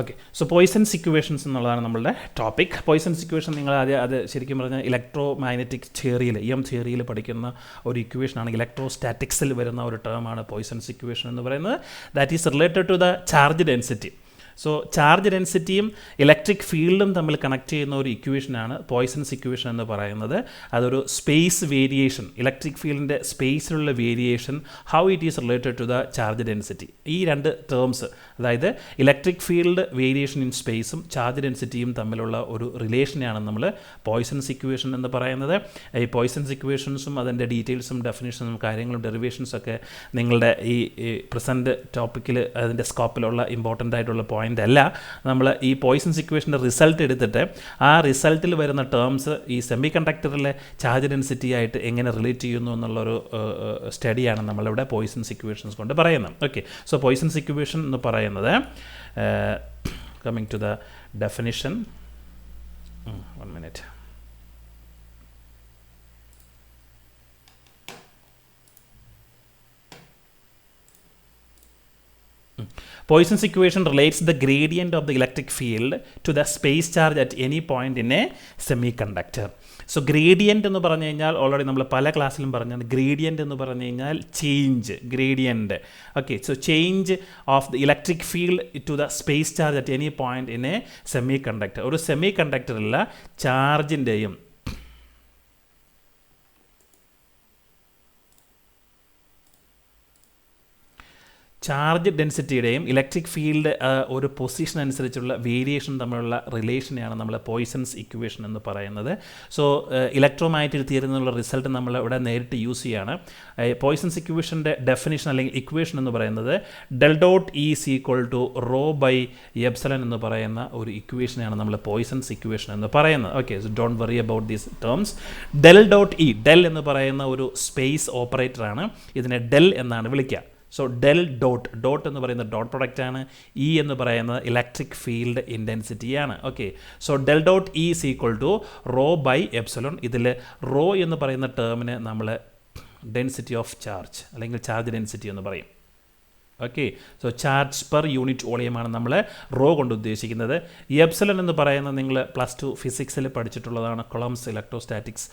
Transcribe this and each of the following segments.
Okay, so Poisson's equations എന്നുള്ളതാണ് നമ്മളുടെ topic. Poisson's equation നിങ്ങൾ അത് ശരിക്കും പറഞ്ഞാൽ ഇലക്ട്രോ മാഗ്നറ്റിക് തിയറിയിൽ തിയറിയിൽ പഠിക്കുന്ന ഒരു ഇക്വേഷനാണ്. ഇലക്ട്രോസ്റ്റാറ്റിക്സിൽ വരുന്ന ഒരു ടേമാണ് Poisson's equation എന്ന് പറയുന്നത്. That is related to the charge density. So charge ഡെൻസിറ്റിയും ഇലക്ട്രിക് ഫീൽഡും തമ്മിൽ കണക്ട് ചെയ്യുന്ന ഒരു ഇക്വേഷനാണ് Poisson's equation എന്ന് പറയുന്നത്. അതൊരു സ്പേസ് വേരിയേഷൻ, ഇലക്ട്രിക് ഫീൽഡിൻ്റെ സ്പേസിലുള്ള variation, how it is related to the charge density. ഈ രണ്ട് ടേംസ്, അതായത് ഇലക്ട്രിക് ഫീൽഡ് വേരിയേഷൻ ഇൻ സ്പേസും ചാർജ് ഡെൻസിറ്റിയും തമ്മിലുള്ള ഒരു റിലേഷനെയാണ് നമ്മൾ Poisson's equation എന്ന് പറയുന്നത്. ഈ Poisson's equationസും അതിൻ്റെ ഡീറ്റെയിൽസും ഡെഫിനിഷനും കാര്യങ്ങളും ഡെറിവേഷൻസും ഒക്കെ നിങ്ങളുടെ ഈ പ്രസൻറ്റ് ടോപ്പിക്കിൽ അതിൻ്റെ സ്കോപ്പിലുള്ള ഇമ്പോർട്ടൻ്റ് ആയിട്ടുള്ള പോയിൻ്റ് അല്ല. നമ്മൾ ഈ Poisson's equationൻ്റെ റിസൾട്ട് എടുത്തിട്ട് ആ റിസൾട്ടിൽ വരുന്ന ടേംസ് ഈ സെമി കണ്ടക്ടറിലെ ചാർജ് ഡെൻസിറ്റി ആയിട്ട് എങ്ങനെ റിലേറ്റ് ചെയ്യുന്നു എന്നുള്ളൊരു സ്റ്റഡിയാണ് നമ്മളിവിടെ Poisson's equations കൊണ്ട് പറയുന്നത്. ഓക്കെ, സോ Poisson's equation എന്ന് പറയുന്നത് coming to the definition, 1 minute. Poisson's equation relates the gradient of the electric field to the space charge at any point in a semiconductor. So gradient എന്ന് പറഞ്ഞു കഴിഞ്ഞാൽ already നമ്മൾ പല ക്ലാസ്സിലും പറഞ്ഞാണ്. Gradient എന്ന് പറഞ്ഞു കഴിഞ്ഞാൽ change, gradient. Okay, so change of the electric field to the space charge at any point in a semiconductor. ഒരു സെമി കണ്ടക്ടറിലുള്ള ചാർജിൻ്റെയും ചാർജ് ഡെൻസിറ്റിയുടെയും ഇലക്ട്രിക് ഫീൽഡ് ഒരു പൊസിഷൻ അനുസരിച്ചുള്ള വേരിയേഷൻ തമ്മിലുള്ള റിലേഷനെയാണ് നമ്മൾ Poisson's equation എന്ന് പറയുന്നത്. സോ ഇലക്ട്രോമാഗ്നറ്റിക് തിയറി എന്നുള്ള റിസൾട്ട് നമ്മൾ ഇവിടെ നേരിട്ട് യൂസ് ചെയ്യുകയാണ്. Poisson's equationൻ്റെ ഡെഫിനിഷൻ അല്ലെങ്കിൽ ഇക്വേഷൻ എന്ന് പറയുന്നത് del dot E is equal to rho by epsilon എന്ന് പറയുന്ന ഒരു ഇക്വേഷനാണ് നമ്മൾ Poisson's equation എന്ന് പറയുന്നത്. Okay, so don't worry about these terms. Del dot E, del എന്ന് പറയുന്ന ഒരു സ്പേസ് ഓപ്പറേറ്ററാണ്. ഇതിനെ ഡെൽ എന്നാണ് വിളിക്കുക. സോ ഡെൽ ഡോട്ട്, ഡോട്ട് എന്ന് പറയുന്നത് ഡോട്ട് പ്രൊഡക്റ്റാണ്. ഇ എന്ന് പറയുന്നത് ഇലക്ട്രിക് ഫീൽഡ് ഇൻറ്റൻസിറ്റിയാണ്. Okay, so del dot E is equal to rho by epsilon. ഇതിൽ റോ എന്ന് പറയുന്ന ടേമിന് നമ്മൾ ഡെൻസിറ്റി ഓഫ് ചാർജ് അല്ലെങ്കിൽ ചാർജ് ഡെൻസിറ്റി എന്ന് പറയും. Okay, so charge per unit വോളിയമാണ് നമ്മൾ റോ കൊണ്ട് ഉദ്ദേശിക്കുന്നത്. എപ്സിലോൺ എന്ന് പറയുന്നത് നിങ്ങൾ +2 ഫിസിക്സിൽ പഠിച്ചിട്ടുള്ളതാണ്. കൊളംസ് ഇലക്ട്രോസ്റ്റാറ്റിക്സ്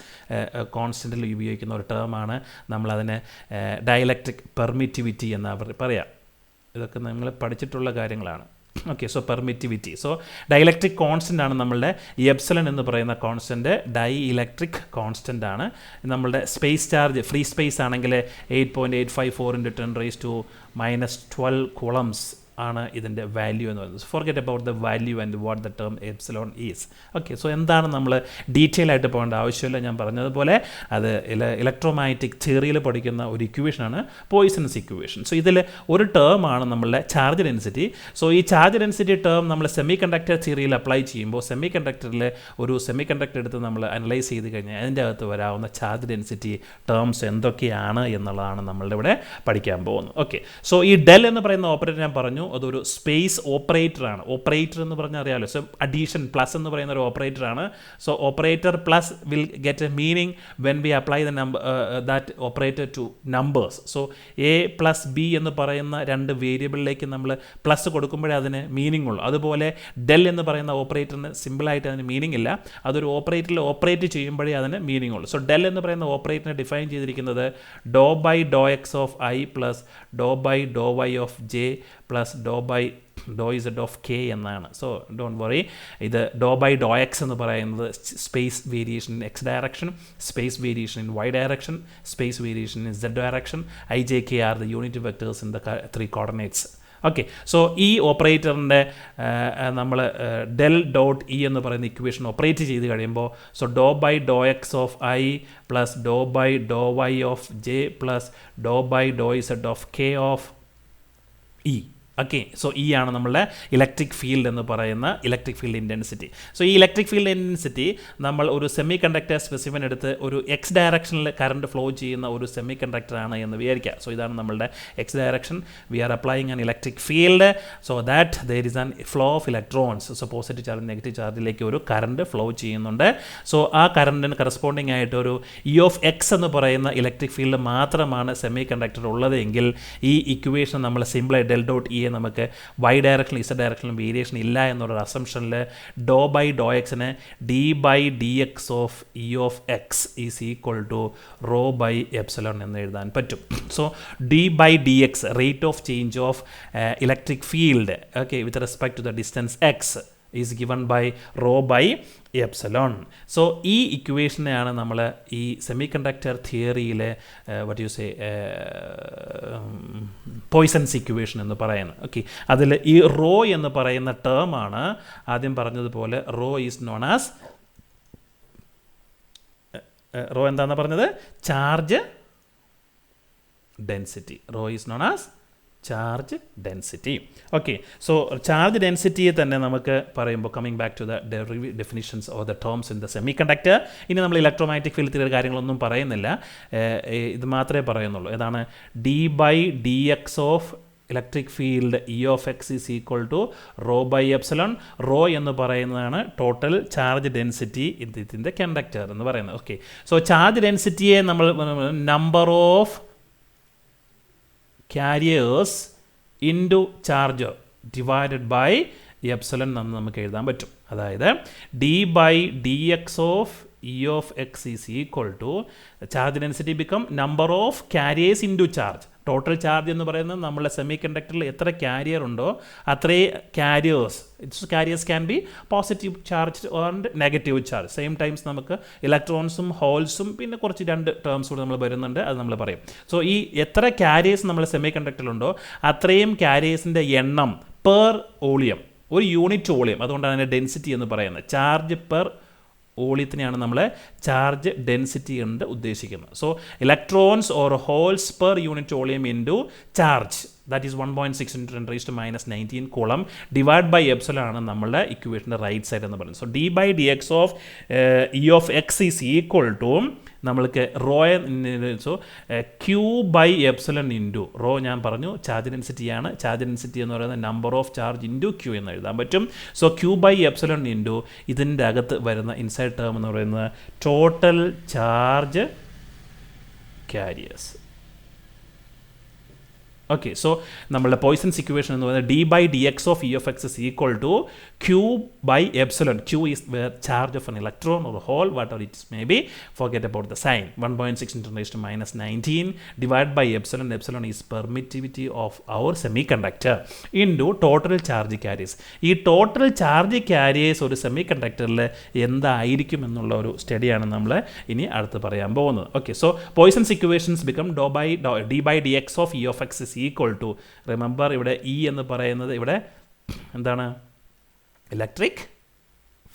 കോൺസ്റ്റൻറ്റിൽ ഉപയോഗിക്കുന്ന ഒരു ടേമാണ്. നമ്മളതിനെ ഡയലക്ട്രിക് പെർമിറ്റിവിറ്റി എന്ന് പറയാം. ഇതൊക്കെ നിങ്ങൾ പഠിച്ചിട്ടുള്ള കാര്യങ്ങളാണ്. Okay, so permittivity. So dielectric constant ആണ് നമ്മളുടെ എപ്സിലോൺ എന്ന് പറയുന്ന കോൺസ്റ്റൻറ്റ്. ഡൈ ഇലക്ട്രിക് കോൺസ്റ്റൻ്റ് ആണ്. നമ്മളുടെ സ്പേസ് ചാർജ് ഫ്രീ സ്പേസ് ആണെങ്കിൽ 8.854 × 10 - 12 കൂളംസ് ആണ് ഇതിൻ്റെ വാല്യൂ എന്ന് പറയുന്നത്. Forget about the value and what the term epsilon is. Okay, so എന്താണ് നമ്മൾ ഡീറ്റെയിൽ ആയിട്ട് പോകേണ്ട ആവശ്യമില്ല. ഞാൻ പറഞ്ഞതുപോലെ അത് ഇലക്ട്രോമാഗ്നറ്റിക് തിയറിയിൽ പഠിക്കുന്ന ഒരു ഇക്വേഷനാണ് Poisson's equation. സോ ഇതിൽ ഒരു ടേമാണ് നമ്മളുടെ ചാർജ് ഡെൻസിറ്റി. സോ ഈ ചാർജ് ഡെൻസിറ്റി ടേം നമ്മൾ സെമി കണ്ടക്ടർ തിയറിയിൽ അപ്ലൈ ചെയ്യുമ്പോൾ സെമി കണ്ടക്ടറിൽ ഒരു സെമി കണ്ടക്ടർ എടുത്ത് നമ്മൾ അനലൈസ് ചെയ്ത് കഴിഞ്ഞാൽ അതിൻ്റെ അകത്ത് വരാവുന്ന ചാർജ് ഡെൻസിറ്റി ടേംസ് എന്തൊക്കെയാണ് എന്നുള്ളതാണ് നമ്മളുടെ ഇവിടെ പഠിക്കാൻ പോകുന്നത്. ഓക്കെ, സോ ഈ ഡെൽ എന്ന് പറയുന്ന ഓപ്പറേറ്റർ ഞാൻ പറഞ്ഞു, അതൊരു സ്പേസ് ഓപ്പറേറ്ററാണ്. ഓപ്പറേറ്റർ എന്ന് പറഞ്ഞാൽ അറിയാമല്ലോ, സോ അഡീഷൻ പ്ലസ് എന്ന് പറയുന്ന ഒരു ഓപ്പറേറ്ററാണ്. So operator plus will get a meaning when we apply the that operator to numbers. So A plus B എന്ന് പറയുന്ന രണ്ട് വേരിയബിളിലേക്ക് നമ്മൾ പ്ലസ് കൊടുക്കുമ്പോഴേ അതിന് മീനിങ് ഉള്ളൂ. അതുപോലെ ഡെൽ എന്ന് പറയുന്ന ഓപ്പറേറ്ററിന് സിമ്പിളായിട്ട് അതിന് മീനിങ് ഇല്ല. അതൊരു ഓപ്പറേറ്ററിൽ ഓപ്പറേറ്റ് ചെയ്യുമ്പോഴേ അതിന് മീനിങ് ഉള്ളൂ. സോ ഡെൽ എന്ന് പറയുന്ന ഓപ്പറേറ്ററിനെ ഡിഫൈൻ ചെയ്തിരിക്കുന്നത് do by do x of i plus do by do y of j plus do by do z of k എന്നാണ്. സോ ഡോണ്ട് വറി, ഇത് ഡോ ബൈ ഡോ എക്സ് എന്ന് പറയുന്നത് space variation in x direction, space variation in y direction, space variation in zed direction. I j k are the unit vectors in the 3 coordinates. Okay, so ഈ ഓപ്പറേറ്ററിൻ്റെ നമ്മൾ del dot E എന്ന് പറയുന്ന equation operate ചെയ്ത് കഴിയുമ്പോൾ so do by do x of i plus do by do y of j plus do by do z of k of E. Okay, so ഈ ആണ് നമ്മളുടെ ഇലക്ട്രിക് ഫീൽഡ് എന്ന് പറയുന്ന electric field intensity. So ഈ electric field intensity നമ്മൾ ഒരു semi conductor സ്പെസിഫിൻ എടുത്ത് ഒരു എക്സ് ഡയറക്ഷനിൽ കറണ്ട് ഫ്ലോ ചെയ്യുന്ന ഒരു സെമി കണ്ടക്ടറാണ് എന്ന് വിചാരിക്കുക. സോ ഇതാണ് നമ്മളുടെ x direction. We are applying an electric field so that there is an flow of electrons. So positive charge negative ചാർജിലേക്ക് ഒരു കറണ്ട് ഫ്ലോ ചെയ്യുന്നുണ്ട്. സോ ആ കറണ്ടിന് കറസ്പോണ്ടിങ് ആയിട്ട് ഒരു ഇ ഓഫ് എക്സ് എന്ന് പറയുന്ന ഇലക്ട്രിക് ഫീൽഡ് മാത്രമാണ് സെമി കണ്ടക്ടർ ഉള്ളതെങ്കിൽ ഈ ഇക്വേഷൻ നമ്മൾ സിമ്പിളായി ഡെൽ ഡോട്ട് ഇ യെ നമുക്ക് വൈ ഡയറക്ഷനിലും ഇസഡ് ഡയറക്ഷനിലും വേരിയേഷൻ ഇല്ല എന്നുള്ളൊരു അസംഷനിൽ ഡോ ബൈ ഡോ എക്സിന് d by d x of E of x is equal to rho by epsilon എന്ന് എഴുതാൻ പറ്റും. So d by d x rate of change of electric field okay with respect to the distance x is given by rho by epsilon. So ഈ ഇക്വേഷനെയാണ് നമ്മൾ ഈ semiconductor തിയറിയിലെ what you say Poisson's equation എന്ന് പറയുന്നത്. Okay, അതിൽ ഈ raw എന്ന് പറയുന്ന ടേമാണ് ആദ്യം പറഞ്ഞതുപോലെ rho is known as rho എന്താണെന്ന് പറഞ്ഞത് charge density. Rho is known as charge density. Okay, so charge ഡെൻസിറ്റിയെ തന്നെ നമുക്ക് പറയുമ്പോൾ coming back to the definitions of the terms in the semiconductor. ഇനി നമ്മൾ ഇലക്ട്രോമാഗ്നറ്റിക് ഫീൽഡിലെ കാര്യങ്ങളൊന്നും പറയുന്നില്ല, ഇത് മാത്രമേ പറയുന്നുള്ളൂ. ഏതാണ് d by d x of electric field E of x is equal to rho by epsilon. Rho എന്ന് പറയുന്നതാണ് total charge density in the conductor എന്ന് പറയുന്നത്. ഓക്കെ, സോ ചാർജ് ഡെൻസിറ്റിയെ നമ്മൾ number of carriers into charge divided by epsilon എന്ന് നമുക്ക് എഴുതാൻ പറ്റും. അതായത് d by d x of E of x is equal to charge density become number of carriers into charge. Total charge എന്ന് പറയുന്നത് നമ്മളെ സെമി കണ്ടക്ടറിൽ എത്ര കാരിയർ ഉണ്ടോ അത്രേ carriers can be positive charge and negative charge. Same times നമുക്ക് ഇലക്ട്രോൺസും ഹോൾസും പിന്നെ കുറച്ച് രണ്ട് ടേംസ് കൂടെ നമ്മൾ വരുന്നുണ്ട്, അത് നമ്മൾ പറയും. സോ ഈ എത്ര കാരിയേഴ്സ് നമ്മൾ സെമി കണ്ടക്ടറിലുണ്ടോ അത്രയും കാരിയേഴ്സിൻ്റെ എണ്ണം പെർ വോളിയം, ഒരു യൂണിറ്റ് വോളിയം, അതുകൊണ്ടാണ് അതിൻ്റെ ഡെൻസിറ്റി എന്ന് പറയുന്നത്. ചാർജ് പെർ വോളിയത്തിനെയാണ് നമ്മൾ ചാർജ് ഡെൻസിറ്റി കൊണ്ട് ഉദ്ദേശിക്കുന്നത്. So electrons or holes per unit volume into charge, that is 1.6 × 10⁻⁹ coulomb divide by epsilon ആണ് നമ്മളുടെ ഇക്വേഷൻ്റെ റൈറ്റ് സൈഡ് എന്ന് പറയുന്നത്. So d by d x of E of x is equal to നമ്മൾക്ക് rho, so q by epsilon into rho ഞാൻ പറഞ്ഞു charge ഡെൻസിറ്റിയാണ്. Charge density എന്ന് പറയുന്നത് number of charge into q എന്ന് എഴുതാൻ പറ്റും. So q by epsilon into ഇതിൻ്റെ അകത്ത് വരുന്ന ഇൻസൈഡ് ടേം എന്ന് പറയുന്നത് total charge carriers. Okay, so നമ്മളുടെ പോയ്സൺസ് ഇക്വേഷൻ എന്ന് പറയുന്നത് d by d x of E of x is equal to q by epsilon. Q is where charge of an electron or hole whatever it may be, forget about the sign. 1.6 × 10⁻⁹ divide by epsilon. Epsilon is permittivity of our semiconductor into total charge carriers. ഈ total charge careers ഒരു സെമി കണ്ടക്ടറിൽ എന്തായിരിക്കും എന്നുള്ള ഒരു സ്റ്റഡിയാണ് നമ്മൾ ഇനി അടുത്ത് പറയാൻ പോകുന്നത്. Okay, so Poisson's equations become d by d x of E of x is equal to, remember ഇവിടെ ഇ എന്ന് പറയുന്നത് ഇവിടെ എന്താണ് ഇലക്ട്രിക്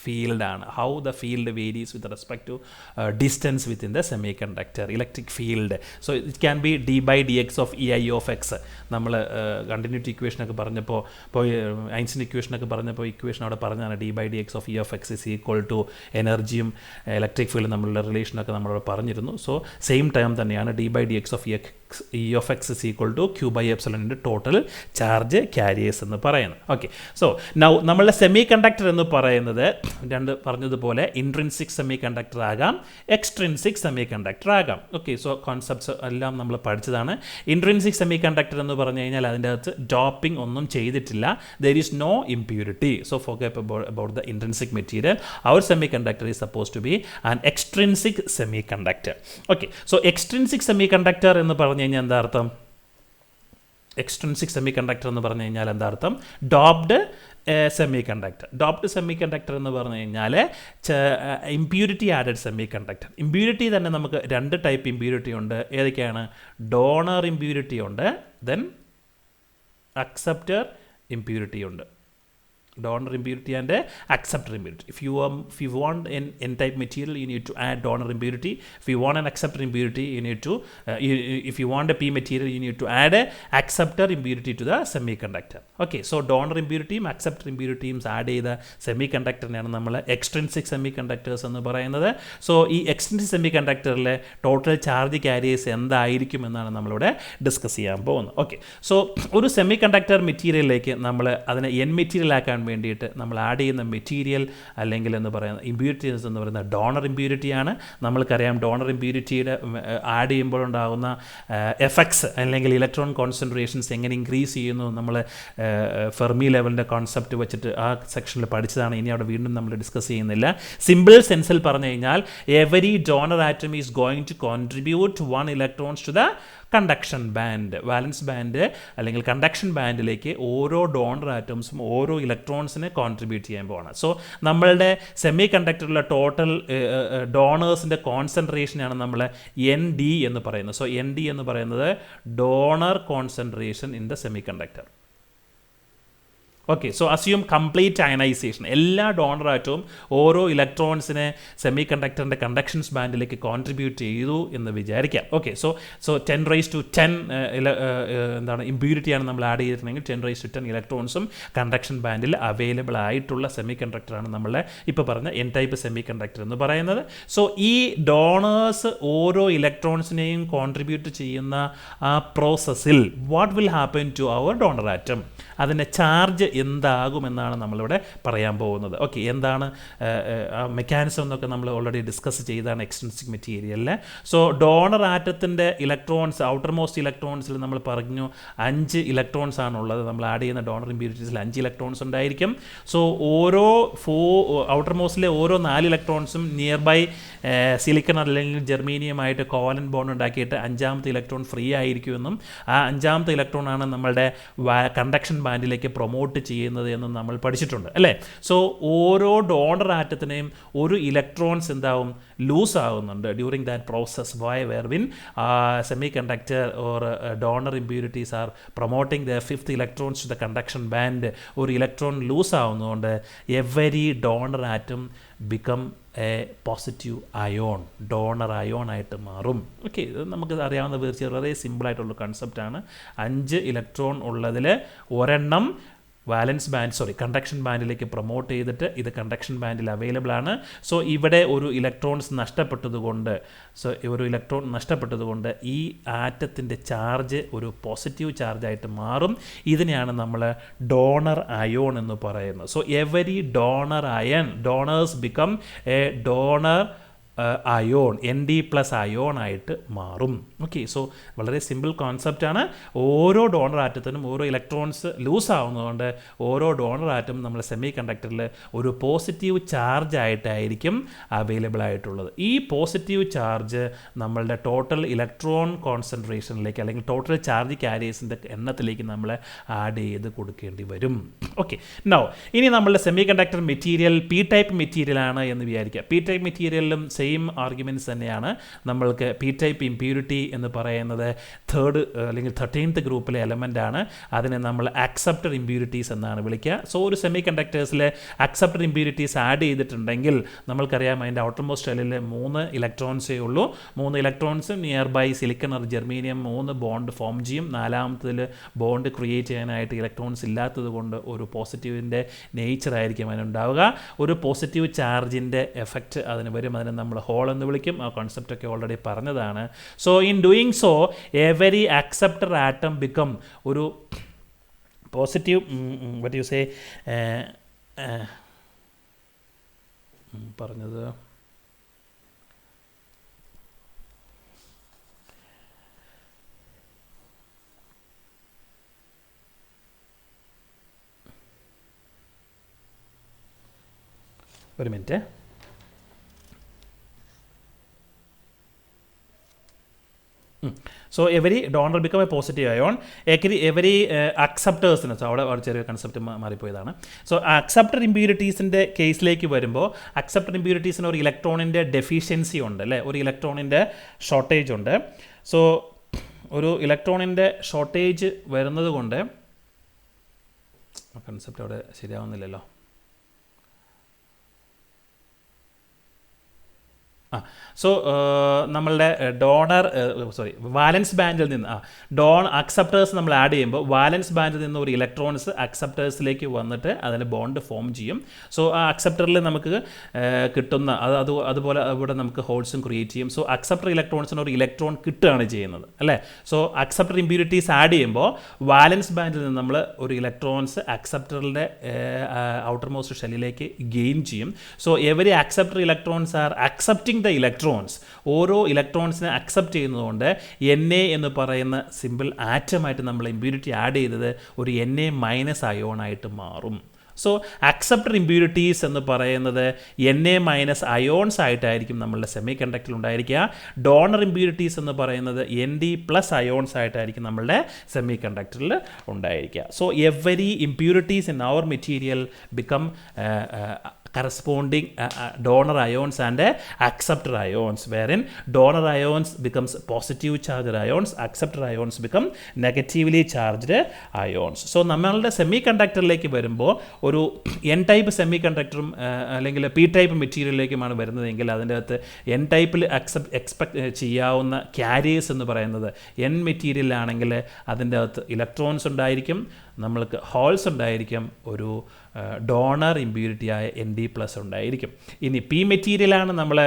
ഫീൽഡാണ്. How the field varies with respect to distance within the semiconductor electric field. So it can be d by d x of E i of x. നമ്മൾ continuity ഇക്വേഷനൊക്കെ പറഞ്ഞപ്പോൾ Einstein ഇക്വേഷനൊക്കെ പറഞ്ഞപ്പോൾ equation അവിടെ പറഞ്ഞാണ് d by d x of E of x is equal to എനർജിയും electric ഫീൽഡും തമ്മിലുള്ള റിലേഷനൊക്കെ നമ്മളവിടെ പറഞ്ഞിരുന്നു. സോ സെയിം ടൈം തന്നെയാണ് d by d x of E of x is equal to q by എപ്സിലോണിൻ്റെ ടോട്ടൽ ചാർജ് കാരിയേഴ്സ് എന്ന് പറയുന്നത്. ഓക്കെ, സോ നൗ നമ്മളുടെ സെമി കണ്ടക്ടർ എന്ന് പറയുന്നത് രണ്ട് പറഞ്ഞതുപോലെ ഇൻട്രിൻസിക് സെമി കണ്ടക്ടർ ആകാം, എക്സ്ട്രിൻസിക് സെമി കണ്ടക്ടർ ആകാം. ഓക്കെ, സോ കോൺസെപ്റ്റ്സ് എല്ലാം നമ്മൾ പഠിച്ചതാണ്. ഇൻട്രിൻസിക് സെമി കണ്ടക്ടർ എന്ന് പറഞ്ഞു കഴിഞ്ഞാൽ അതിൻ്റെ അകത്ത് ഡോപ്പിംഗ് ഒന്നും ചെയ്തിട്ടില്ല, there is no impurity. So forget about the intrinsic material. Our semiconductor is suppose to be an extrinsic semiconductor. Okay, so extrinsic semiconductor എന്ന് പറഞ്ഞു കഴിഞ്ഞാൽ എന്താ അർത്ഥം? എക്സ്ട്രിൻസിക് സെമി കണ്ടക്ടർ എന്ന് പറഞ്ഞു കഴിഞ്ഞാൽ എന്താ അർത്ഥം? Doped semi conductor. Doped semi conductor എന്ന് പറഞ്ഞു കഴിഞ്ഞാൽ impurity added semi conductor. Impurity തന്നെ നമുക്ക് രണ്ട് ടൈപ്പ് ഇംപ്യൂരിറ്റി ഉണ്ട്. ഏതൊക്കെയാണ്? ഡോണർ ഇംപ്യൂരിറ്റി ഉണ്ട്, ദെൻ അക്സെപ്റ്റർ ഇംപ്യൂരിറ്റി ഉണ്ട്. Donor impurity and acceptor impurity. If you want an n-type material, you need to add donor impurity. If you want an acceptor impurity, you need to if you want a p material, you need to add a acceptor impurity to the semiconductor. Okay, so donor impurity acceptor impurity add ചെയ്ത സെമികണ്ടക്ടറിനെയാണ് നമ്മൾ extrinsic സെമികണ്ടക്ടേഴ്സ് എന്ന് പറയുന്നത്. So ഈ extrinsic സെമികണ്ടക്ടറിലെ total charge careers എന്തായിരിക്കും എന്നാണ് നമ്മളിവിടെ discuss ചെയ്യാൻ പോകുന്നത്. ഓക്കെ, സോ ഒരു സെമികണ്ടക്ടർ മെറ്റീരിയലിലേക്ക് നമ്മൾ അതിനെ എൻ മെറ്റീരിയൽ ആക്കാൻ വേണ്ടിയിട്ട് നമ്മൾ ആഡ് ചെയ്യുന്ന മെറ്റീരിയൽ അല്ലെങ്കിൽ എന്ന് പറയുന്ന ഇമ്പ്യൂരിറ്റീസ് എന്ന് പറയുന്ന ഡോണർ ഇമ്പ്യൂരിറ്റിയാണ്. നമ്മൾക്കറിയാം ഡോണർ ഇമ്പ്യൂരിറ്റിയുടെ ആഡ് ചെയ്യുമ്പോഴുണ്ടാകുന്ന എഫക്ട്സ് അല്ലെങ്കിൽ ഇലക്ട്രോൺ കോൺസെൻട്രേഷൻസ് എങ്ങനെ ഇൻക്രീസ് ചെയ്യുന്നു നമ്മൾ ഫെർമി ലെവലിൻ്റെ കോൺസെപ്റ്റ് വെച്ചിട്ട് ആ സെക്ഷനിൽ പഠിച്ചതാണ്. ഇനി അവിടെ വീണ്ടും നമ്മൾ ഡിസ്കസ് ചെയ്യുന്നില്ല. സിമ്പിൾ സെൻസിൽ പറഞ്ഞു കഴിഞ്ഞാൽ every donor atom is going to contribute 1 electrons to the conduction band. Valence band അല്ലെങ്കിൽ കണ്ടക്ഷൻ ബാൻഡിലേക്ക് ഓരോ ഡോണർ ആറ്റംസും ഓരോ ഇലക്ട്രോൺസിനെ കോൺട്രിബ്യൂട്ട് ചെയ്യാൻ പോവാണ്. സോ നമ്മളുടെ സെമി കണ്ടക്ടറിലെ ടോട്ടൽ ഡോണേഴ്സിൻ്റെ കോൺസെൻട്രേഷനാണ് നമ്മൾ ND എന്ന് പറയുന്നത്. സോ ND എന്ന് പറയുന്നത് donor concentration in the semiconductor. Okay, so assume complete ionization. എല്ലാ ഡോണർ ആറ്റവും ഓരോ ഇലക്ട്രോൺസിനെ സെമി കണ്ടക്ടറിൻ്റെ കണ്ടക്ഷൻസ് ബാൻഡിലേക്ക് കോൺട്രിബ്യൂട്ട് ചെയ്തു എന്ന് വിചാരിക്കാം. ഓക്കെ, സോ 10⁻10 എന്താണ് ഇമ്പ്യൂരിറ്റിയാണ് നമ്മൾ ആഡ് ചെയ്തിട്ടുണ്ടെങ്കിൽ 10⁻10 ഇലക്ട്രോൺസും കണ്ടക്ഷൻ ബാൻഡിൽ അവൈലബിൾ ആയിട്ടുള്ള സെമി കണ്ടക്ടറാണ് നമ്മളെ ഇപ്പോൾ പറഞ്ഞ N ടൈപ്പ് സെമി കണ്ടക്ടർ എന്ന് പറയുന്നത്. സോ ഈ ഡോണേഴ്സ് ഓരോ ഇലക്ട്രോൺസിനെയും കോൺട്രിബ്യൂട്ട് ചെയ്യുന്ന ആ പ്രോസസ്സിൽ what will happen to our donor atom, അതിൻ്റെ ചാർജ് എന്താകുമെന്നാണ് നമ്മളിവിടെ പറയാൻ പോകുന്നത്. ഓക്കെ, എന്താണ് മെക്കാനിസം എന്നൊക്കെ നമ്മൾ ഓൾറെഡി ഡിസ്കസ് ചെയ്താണ് എക്സ്ട്രിൻസിക് മെറ്റീരിയലിൽ. സോ ഡോണർ ആറ്റത്തിൻ്റെ ഇലക്ട്രോൺസ്, ഔട്ടർ മോസ്റ്റ് ഇലക്ട്രോൺസിൽ നമ്മൾ പറഞ്ഞു 5 ഇലക്ട്രോൺസ് ആണുള്ളത്. നമ്മൾ ആഡ് ചെയ്യുന്ന ഡോണർ ഇമ്പ്യൂരിറ്റീസിൽ 5 ഇലക്ട്രോൺസ് ഉണ്ടായിരിക്കും. സോ ഓരോ ഔട്ടർ മോസ്റ്റിലെ ഓരോ 4 ഇലക്ട്രോൺസും നിയർ ബൈ സിലിക്കൺ അല്ലെങ്കിൽ ജെർമീനിയമായിട്ട് കോവലന്റ് ബോണ്ട് ഉണ്ടാക്കിയിട്ട് 5ാമത്തെ ഇലക്ട്രോൺ ഫ്രീ ആയിരിക്കുമെന്നും ആ 5ാമത്തെ ഇലക്ട്രോൺ ആണ് നമ്മളുടെ കണ്ടക്ഷൻ ബാൻഡിലേക്ക് പ്രൊമോട്ട് ചെയ്യുന്നത് എന്നും നമ്മൾ പഠിച്ചിട്ടുണ്ട് അല്ലേ. സോ ഓരോ ഡോണർ ആറ്റത്തിനെയും ഒരു ഇലക്ട്രോൺസ് എന്താവും ലൂസ് ആകുന്നുണ്ട് during that process why wherein semiconductor or donor impurities are promoting the 5th electrons to the conduction band. ഒരു ഇലക്ട്രോൺ ലൂസ് ആവുന്നതുകൊണ്ട് every donor atom become a positive ion, donor ion ആയിട്ട് മാറും. Okay, ഇത് നമുക്ക് അറിയാവുന്ന വളരെ സിമ്പിളായിട്ടുള്ള കൺസെപ്റ്റാണ്. 5 electron ഉള്ളതിൽ ഒരെണ്ണം വാലൻസ് ബാൻഡ് കണ്ടക്ഷൻ ബാൻഡിലേക്ക് പ്രൊമോട്ട് ചെയ്തിട്ട് ഇത് കണ്ടക്ഷൻ ബാൻഡിൽ അവൈലബിൾ ആണ്. സോ ഇവിടെ ഒരു ഇലക്ട്രോൺ നഷ്ടപ്പെട്ടതുകൊണ്ട് ഈ ആറ്റത്തിൻ്റെ ചാർജ് ഒരു പോസിറ്റീവ് ചാർജായിട്ട് മാറും. ഇതിനെയാണ് നമ്മൾ ഡോണർ അയോൺ എന്ന് പറയുന്നത്. So every donors become A donor ion, ND+ ion ആയിട്ട് മാറും. ഓക്കെ, സോ വളരെ സിമ്പിൾ കോൺസെപ്റ്റാണ്. ഓരോ ഡോണർ ആറ്റത്തിനും ഓരോ ഇലക്ട്രോൺസ് ലൂസ് ആവുന്നതുകൊണ്ട് ഓരോ ഡോണർ ആറ്റം നമ്മൾ സെമി കണ്ടക്ടറിൽ ഒരു പോസിറ്റീവ് ചാർജ് ആയിട്ടായിരിക്കും അവൈലബിൾ ആയിട്ടുള്ളത്. ഈ പോസിറ്റീവ് ചാർജ് നമ്മളുടെ ടോട്ടൽ ഇലക്ട്രോൺ കോൺസെൻട്രേഷനിലേക്ക് അല്ലെങ്കിൽ ടോട്ടൽ ചാർജ് ക്യാരിയേഴ്സിൻ്റെ എണ്ണത്തിലേക്ക് നമ്മൾ ആഡ് ചെയ്ത് കൊടുക്കേണ്ടി വരും. ഓക്കെ, നൗ ഇനി നമ്മളുടെ semiconductor material P type മെറ്റീരിയലാണ് എന്ന് വിചാരിക്കുക. P ടൈപ്പ് മെറ്റീരിയലിലും സെയിം ആർഗ്യുമെൻറ്റ്സ് തന്നെയാണ്. നമ്മൾക്ക് P ടൈപ്പ് ഇമ്പ്യൂരിറ്റി എന്ന് പറയുന്നത് 3rd അല്ലെങ്കിൽ 13th ഗ്രൂപ്പിലെ എലമെൻ്റ് ആണ്. അതിനെ നമ്മൾ അക്സെപ്റ്റർ ഇമ്പ്യൂരിറ്റീസ് എന്നാണ് വിളിക്കുക. സോ ഒരു സെമി കണ്ടക്ടേഴ്സിൽ അക്സെപ്റ്റർ ഇമ്പ്യൂരിറ്റീസ് ആഡ് ചെയ്തിട്ടുണ്ടെങ്കിൽ നമ്മൾക്കറിയാം അതിൻ്റെ ഔട്ടർമോസ്റ്റ് ഷെല്ലിൽ 3 ഇലക്ട്രോൺസേ ഉള്ളൂ. 3 electrons near by silicon or germanium 3 bond form ചെയ്യും. 4ാമത്തിൽ ബോണ്ട് ക്രിയേറ്റ് ചെയ്യാനായിട്ട് ഇലക്ട്രോൺസ് ഇല്ലാത്തത് കൊണ്ട് ഒരു പോസിറ്റീവിൻ്റെ നേച്ചറായിരിക്കും അതിനുണ്ടാവുക. ഒരു പോസിറ്റീവ് ചാർജിൻ്റെ എഫക്റ്റ് അതിന് വരും. അതിനെ നമ്മൾ ഹോൾ എന്ന് വിളിക്കും. ആ കോൺസെപ്റ്റൊക്കെ ഓൾറെഡി പറഞ്ഞതാണ്. So in doing so every acceptor atom become ഒരു പോസിറ്റീവ് വാട്ട് യു സേ പറഞ്ഞത് ഒരു minute. So every donor become a positive ion. Every അക്സെപ്റ്റേഴ്സിന്, സോ അവിടെ ചെറിയ കൺസെപ്റ്റ് മാറിപ്പോയതാണ്. സോ അക്സെപ്റ്റർ ഇമ്പ്യൂരിറ്റീസിൻ്റെ കേസിലേക്ക് വരുമ്പോൾ അക്സെപ്റ്റർ ഇമ്പ്യൂരിറ്റീസിന് ഒരു ഇലക്ട്രോണിൻ്റെ ഡെഫിഷ്യൻസി ഉണ്ട് അല്ലേ, ഒരു ഇലക്ട്രോണിൻ്റെ ഷോർട്ടേജ് ഉണ്ട്. സോ ഒരു ഇലക്ട്രോണിൻ്റെ ഷോർട്ടേജ് വരുന്നത് കൊണ്ട് കൺസെപ്റ്റ് അവിടെ ശരിയാവുന്നില്ലല്ലോ. സോ നമ്മളുടെ വാലൻസ് ബാൻഡിൽ നിന്ന് അക്സെപ്റ്റേഴ്സ് നമ്മൾ ആഡ് ചെയ്യുമ്പോൾ വാലൻസ് ബാൻഡിൽ നിന്ന് ഒരു ഇലക്ട്രോൺസ് അക്സെപ്റ്റേഴ്സിലേക്ക് വന്നിട്ട് അതിന് ബോണ്ട് ഫോം ചെയ്യും. സോ ആ അക്സെപ്റ്ററിൽ നമുക്ക് കിട്ടുന്ന അതുപോലെ ഇവിടെ നമുക്ക് ഹോൾസും ക്രിയേറ്റ് ചെയ്യും. സോ അക്സെപ്റ്റർ ഇലക്ട്രോൺസിന് ഒരു ഇലക്ട്രോൺ കിട്ടുകയാണ് ചെയ്യുന്നത് അല്ലേ. സോ അക്സെപ്റ്റർ ഇമ്പ്യൂരിറ്റീസ് ആഡ് ചെയ്യുമ്പോൾ വാലൻസ് ബാൻഡിൽ നിന്ന് നമ്മൾ ഒരു ഇലക്ട്രോൺസ് അക്സെപ്റ്ററിൻ്റെ ഔട്ടർ മോസ്റ്റ് ഷെല്ലിലേക്ക് ഗെയിൻ ചെയ്യും. So every acceptor electrons are accepting the electrons. ഓരോ ഇലക്ട്രോൺസിനെ അക്സെപ്റ്റ് ചെയ്യുന്നതുകൊണ്ട് Na എന്ന് പറയുന്ന സിമ്പിൾ ആറ്റമായിട്ട് നമ്മൾ ഇമ്പ്യൂരിറ്റി ആഡ് ചെയ്തത് ഒരു Na- അയോൺ ആയിട്ട് മാറും. സോ അക്സെപ്റ്റർ ഇമ്പ്യൂരിറ്റീസ് എന്ന് പറയുന്നത് Na- അയോൺസ് ആയിട്ടായിരിക്കും നമ്മളുടെ സെമി കണ്ടക്ടറിൽ ഉണ്ടായിരിക്കുക. ഡോണർ ഇമ്പ്യൂരിറ്റീസ് എന്ന് പറയുന്നത് Nd+ അയോൺസ് ആയിട്ടായിരിക്കും നമ്മളുടെ സെമി കണ്ടക്ടറിൽ ഉണ്ടായിരിക്കുക. So every impurities in our material become corresponding donor ions and acceptor ions, wherein donor ions becomes positive charged ions, acceptor ions become negatively charged ions. So നമ്മളുടെ semi കണ്ടക്ടറിലേക്ക് വരുമ്പോൾ ഒരു N type semi കണ്ടക്ടറും അല്ലെങ്കിൽ P type മെറ്റീരിയലിലേക്കുമാണ് വരുന്നതെങ്കിൽ അതിൻ്റെ അകത്ത് N ടൈപ്പിൽ expect ചെയ്യാവുന്ന carriers എന്ന് പറയുന്നത് എൻ മെറ്റീരിയലാണെങ്കിൽ അതിൻ്റെ അകത്ത് ഇലക്ട്രോൺസ് ഉണ്ടായിരിക്കും, നമ്മൾക്ക് ഹോൾസ് ഉണ്ടായിരിക്കും, ഒരു ഡോണർ ഇമ്പ്യൂരിറ്റിയായ Nd+ ഉണ്ടായിരിക്കും. ഇനി പി മെറ്റീരിയലാണ് നമ്മൾ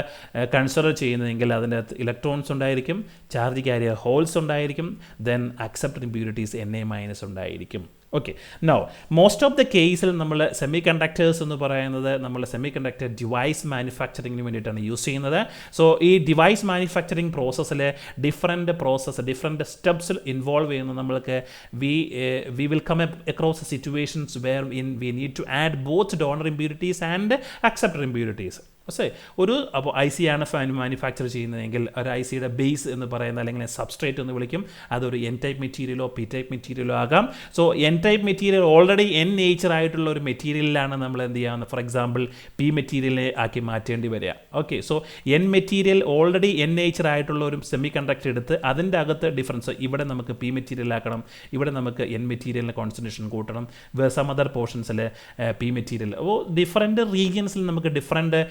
കൺസിഡർ ചെയ്യുന്നതെങ്കിൽ അതിൻ്റെ അകത്ത് ഇലക്ട്രോൺസ് ഉണ്ടായിരിക്കും, ചാർജ് ക്യാരിയർ ഹോൾസ് ഉണ്ടായിരിക്കും, ദെൻ അക്സെപ്റ്റഡ് ഇമ്പ്യൂരിറ്റീസ് Na- ഉണ്ടായിരിക്കും. Okay, now most of the കേസിൽ നമ്മൾ സെമി കണ്ടക്ടേഴ്സ് എന്ന് പറയുന്നത് നമ്മൾ സെമി കണ്ടക്ടർ ഡിവൈസ് മാനുഫാക്ചറിങ്ങിന് വേണ്ടിയിട്ടാണ് യൂസ് ചെയ്യുന്നത്. സോ ഈ ഡിവൈസ് മാനുഫാക്ചറിങ് പ്രോസസ്സിൽ ഡിഫറെൻറ്റ് സ്റ്റെപ്സിൽ ഇൻവോൾവ് ചെയ്യുന്ന നമ്മൾക്ക് we will come across situations where in we need to add both donor impurities and acceptor impurities. ഒരു അപ്പോൾ ഐ സി ആണ് മാനുഫാക്ചർ ചെയ്യുന്നതെങ്കിൽ ഒരു ഐ സിയുടെ ബേസ് എന്ന് പറയുന്ന അല്ലെങ്കിൽ സബ്സ്ട്രേറ്റ് എന്ന് വിളിക്കും. അതൊരു എൻ ടൈപ്പ് മെറ്റീരിയലോ പി ടൈപ്പ് മെറ്റീരിയലോ ആകാം. So N type material already N nature ആയിട്ടുള്ള ഒരു മെറ്റീരിയലിലാണ് നമ്മൾ എന്ത് ചെയ്യാവുന്നത്, ഫോർ എക്സാമ്പിൾ പി മെറ്റീരിയലിനെ ആക്കി മാറ്റേണ്ടി വരിക. Okay, so N material already N nature ആയിട്ടുള്ള ഒരു സെമി കണ്ടക്ടർ എടുത്ത് അതിൻ്റെ അകത്ത് ഡിഫറൻസ് ഇവിടെ നമുക്ക് പി മെറ്റീരിയൽ ആക്കണം, ഇവിടെ നമുക്ക് എൻ മെറ്റീരിയലിൻ്റെ കോൺസെൻട്രേഷൻ കൂട്ടണം, സം അതർ പോർഷൻസിൽ പി മെറ്റീരിയൽ. അപ്പോൾ ഡിഫറെൻറ്റ് റീജിയൻസിൽ നമുക്ക് ഡിഫറെൻറ്റ്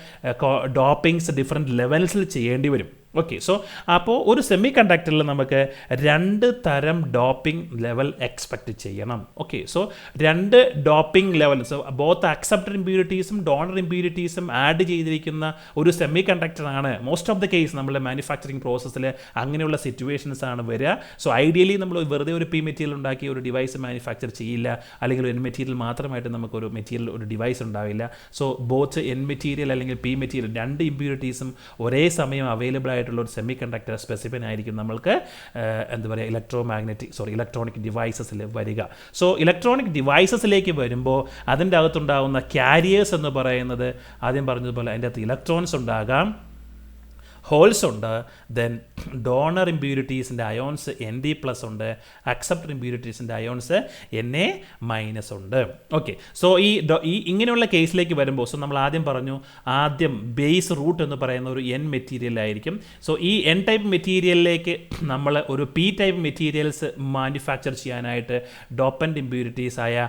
ഡോപ്പിങ്സ് ഡിഫറെൻറ്റ് ലെവൽസിൽ ചെയ്യേണ്ടി വരും. ഓക്കെ, സോ അപ്പോൾ ഒരു സെമി കണ്ടക്ടറിൽ നമുക്ക് 2 തരം ഡോപ്പിംഗ് ലെവൽ എക്സ്പെക്റ്റ് ചെയ്യണം. Okay, so 2 doping levels both accepted ഇമ്പ്യൂരിറ്റീസും ഡോണർ ഇമ്പ്യൂരിറ്റീസും ആഡ് ചെയ്തിരിക്കുന്ന ഒരു സെമി കണ്ടക്ടറാണ് മോസ്റ്റ് ഓഫ് ദ കേസ് നമ്മുടെ മാനുഫാക്ചറിങ് പ്രോസസ്സിൽ അങ്ങനെയുള്ള സിറ്റുവേഷൻസ് ആണ് വരിക. സോ ഐഡിയലി നമ്മൾ വെറുതെ ഒരു പി മെറ്റീരിയൽ ഉണ്ടാക്കി ഒരു ഡിവൈസ് മാനുഫാക്ചർ ചെയ്യില്ല, അല്ലെങ്കിൽ ഒരു എൻ മെറ്റീരിയൽ മാത്രമായിട്ട് നമുക്കൊരു മെറ്റീരിയൽ ഒരു ഡിവൈസ് ഉണ്ടാവില്ല. സോ ബോത്ത് എൻ മെറ്റീരിയൽ അല്ലെങ്കിൽ പി മെറ്റീരിയൽ 2 ഇമ്പ്യൂരിറ്റീസും ഒരേ സമയം അവൈലബിൾ ആയിട്ടുള്ള ഒരു സെമി കണ്ടക്ടർ സ്പെസിഫിൻ ആയിരിക്കും നമ്മൾക്ക് എന്താ പറയുക ഇലക്ട്രോണിക് ഡിവൈസസിൽ വരിക. സോ ഇലക്ട്രോണിക് ഡിവൈസസിലേക്ക് വരുമ്പോൾ അതിൻ്റെ അകത്തുണ്ടാകുന്ന ക്യാരിയേഴ്സ് എന്ന് പറയുന്നത് ആദ്യം പറഞ്ഞതുപോലെ അതിൻ്റെ അകത്ത് ഇലക്ട്രോൺസ് ഉണ്ടാകാം, ഹോൾസ് ഉണ്ട്, ദെൻ ഡോണർ ഇമ്പ്യൂരിറ്റീസിൻ്റെ അയോൺസ് Nd+ ഉണ്ട്, അക്സെപ്റ്റർ ഇമ്പ്യൂരിറ്റീസിൻ്റെ അയോൺസ് Na- ഉണ്ട്. ഓക്കെ, സോ ഈ ഇങ്ങനെയുള്ള കേസിലേക്ക് വരുമ്പോൾ സോ നമ്മൾ ആദ്യം പറഞ്ഞു ആദ്യം ബേസ് റൂട്ട് എന്ന് പറയുന്ന ഒരു എൻ മെറ്റീരിയലായിരിക്കും. സോ ഈ എൻ ടൈപ്പ് മെറ്റീരിയലിലേക്ക് നമ്മൾ ഒരു പി ടൈപ്പ് മെറ്റീരിയൽസ് മാനുഫാക്ചർ ചെയ്യാനായിട്ട് ഡോപ്പൻ്റ് ഇമ്പ്യൂരിറ്റീസ് ആയ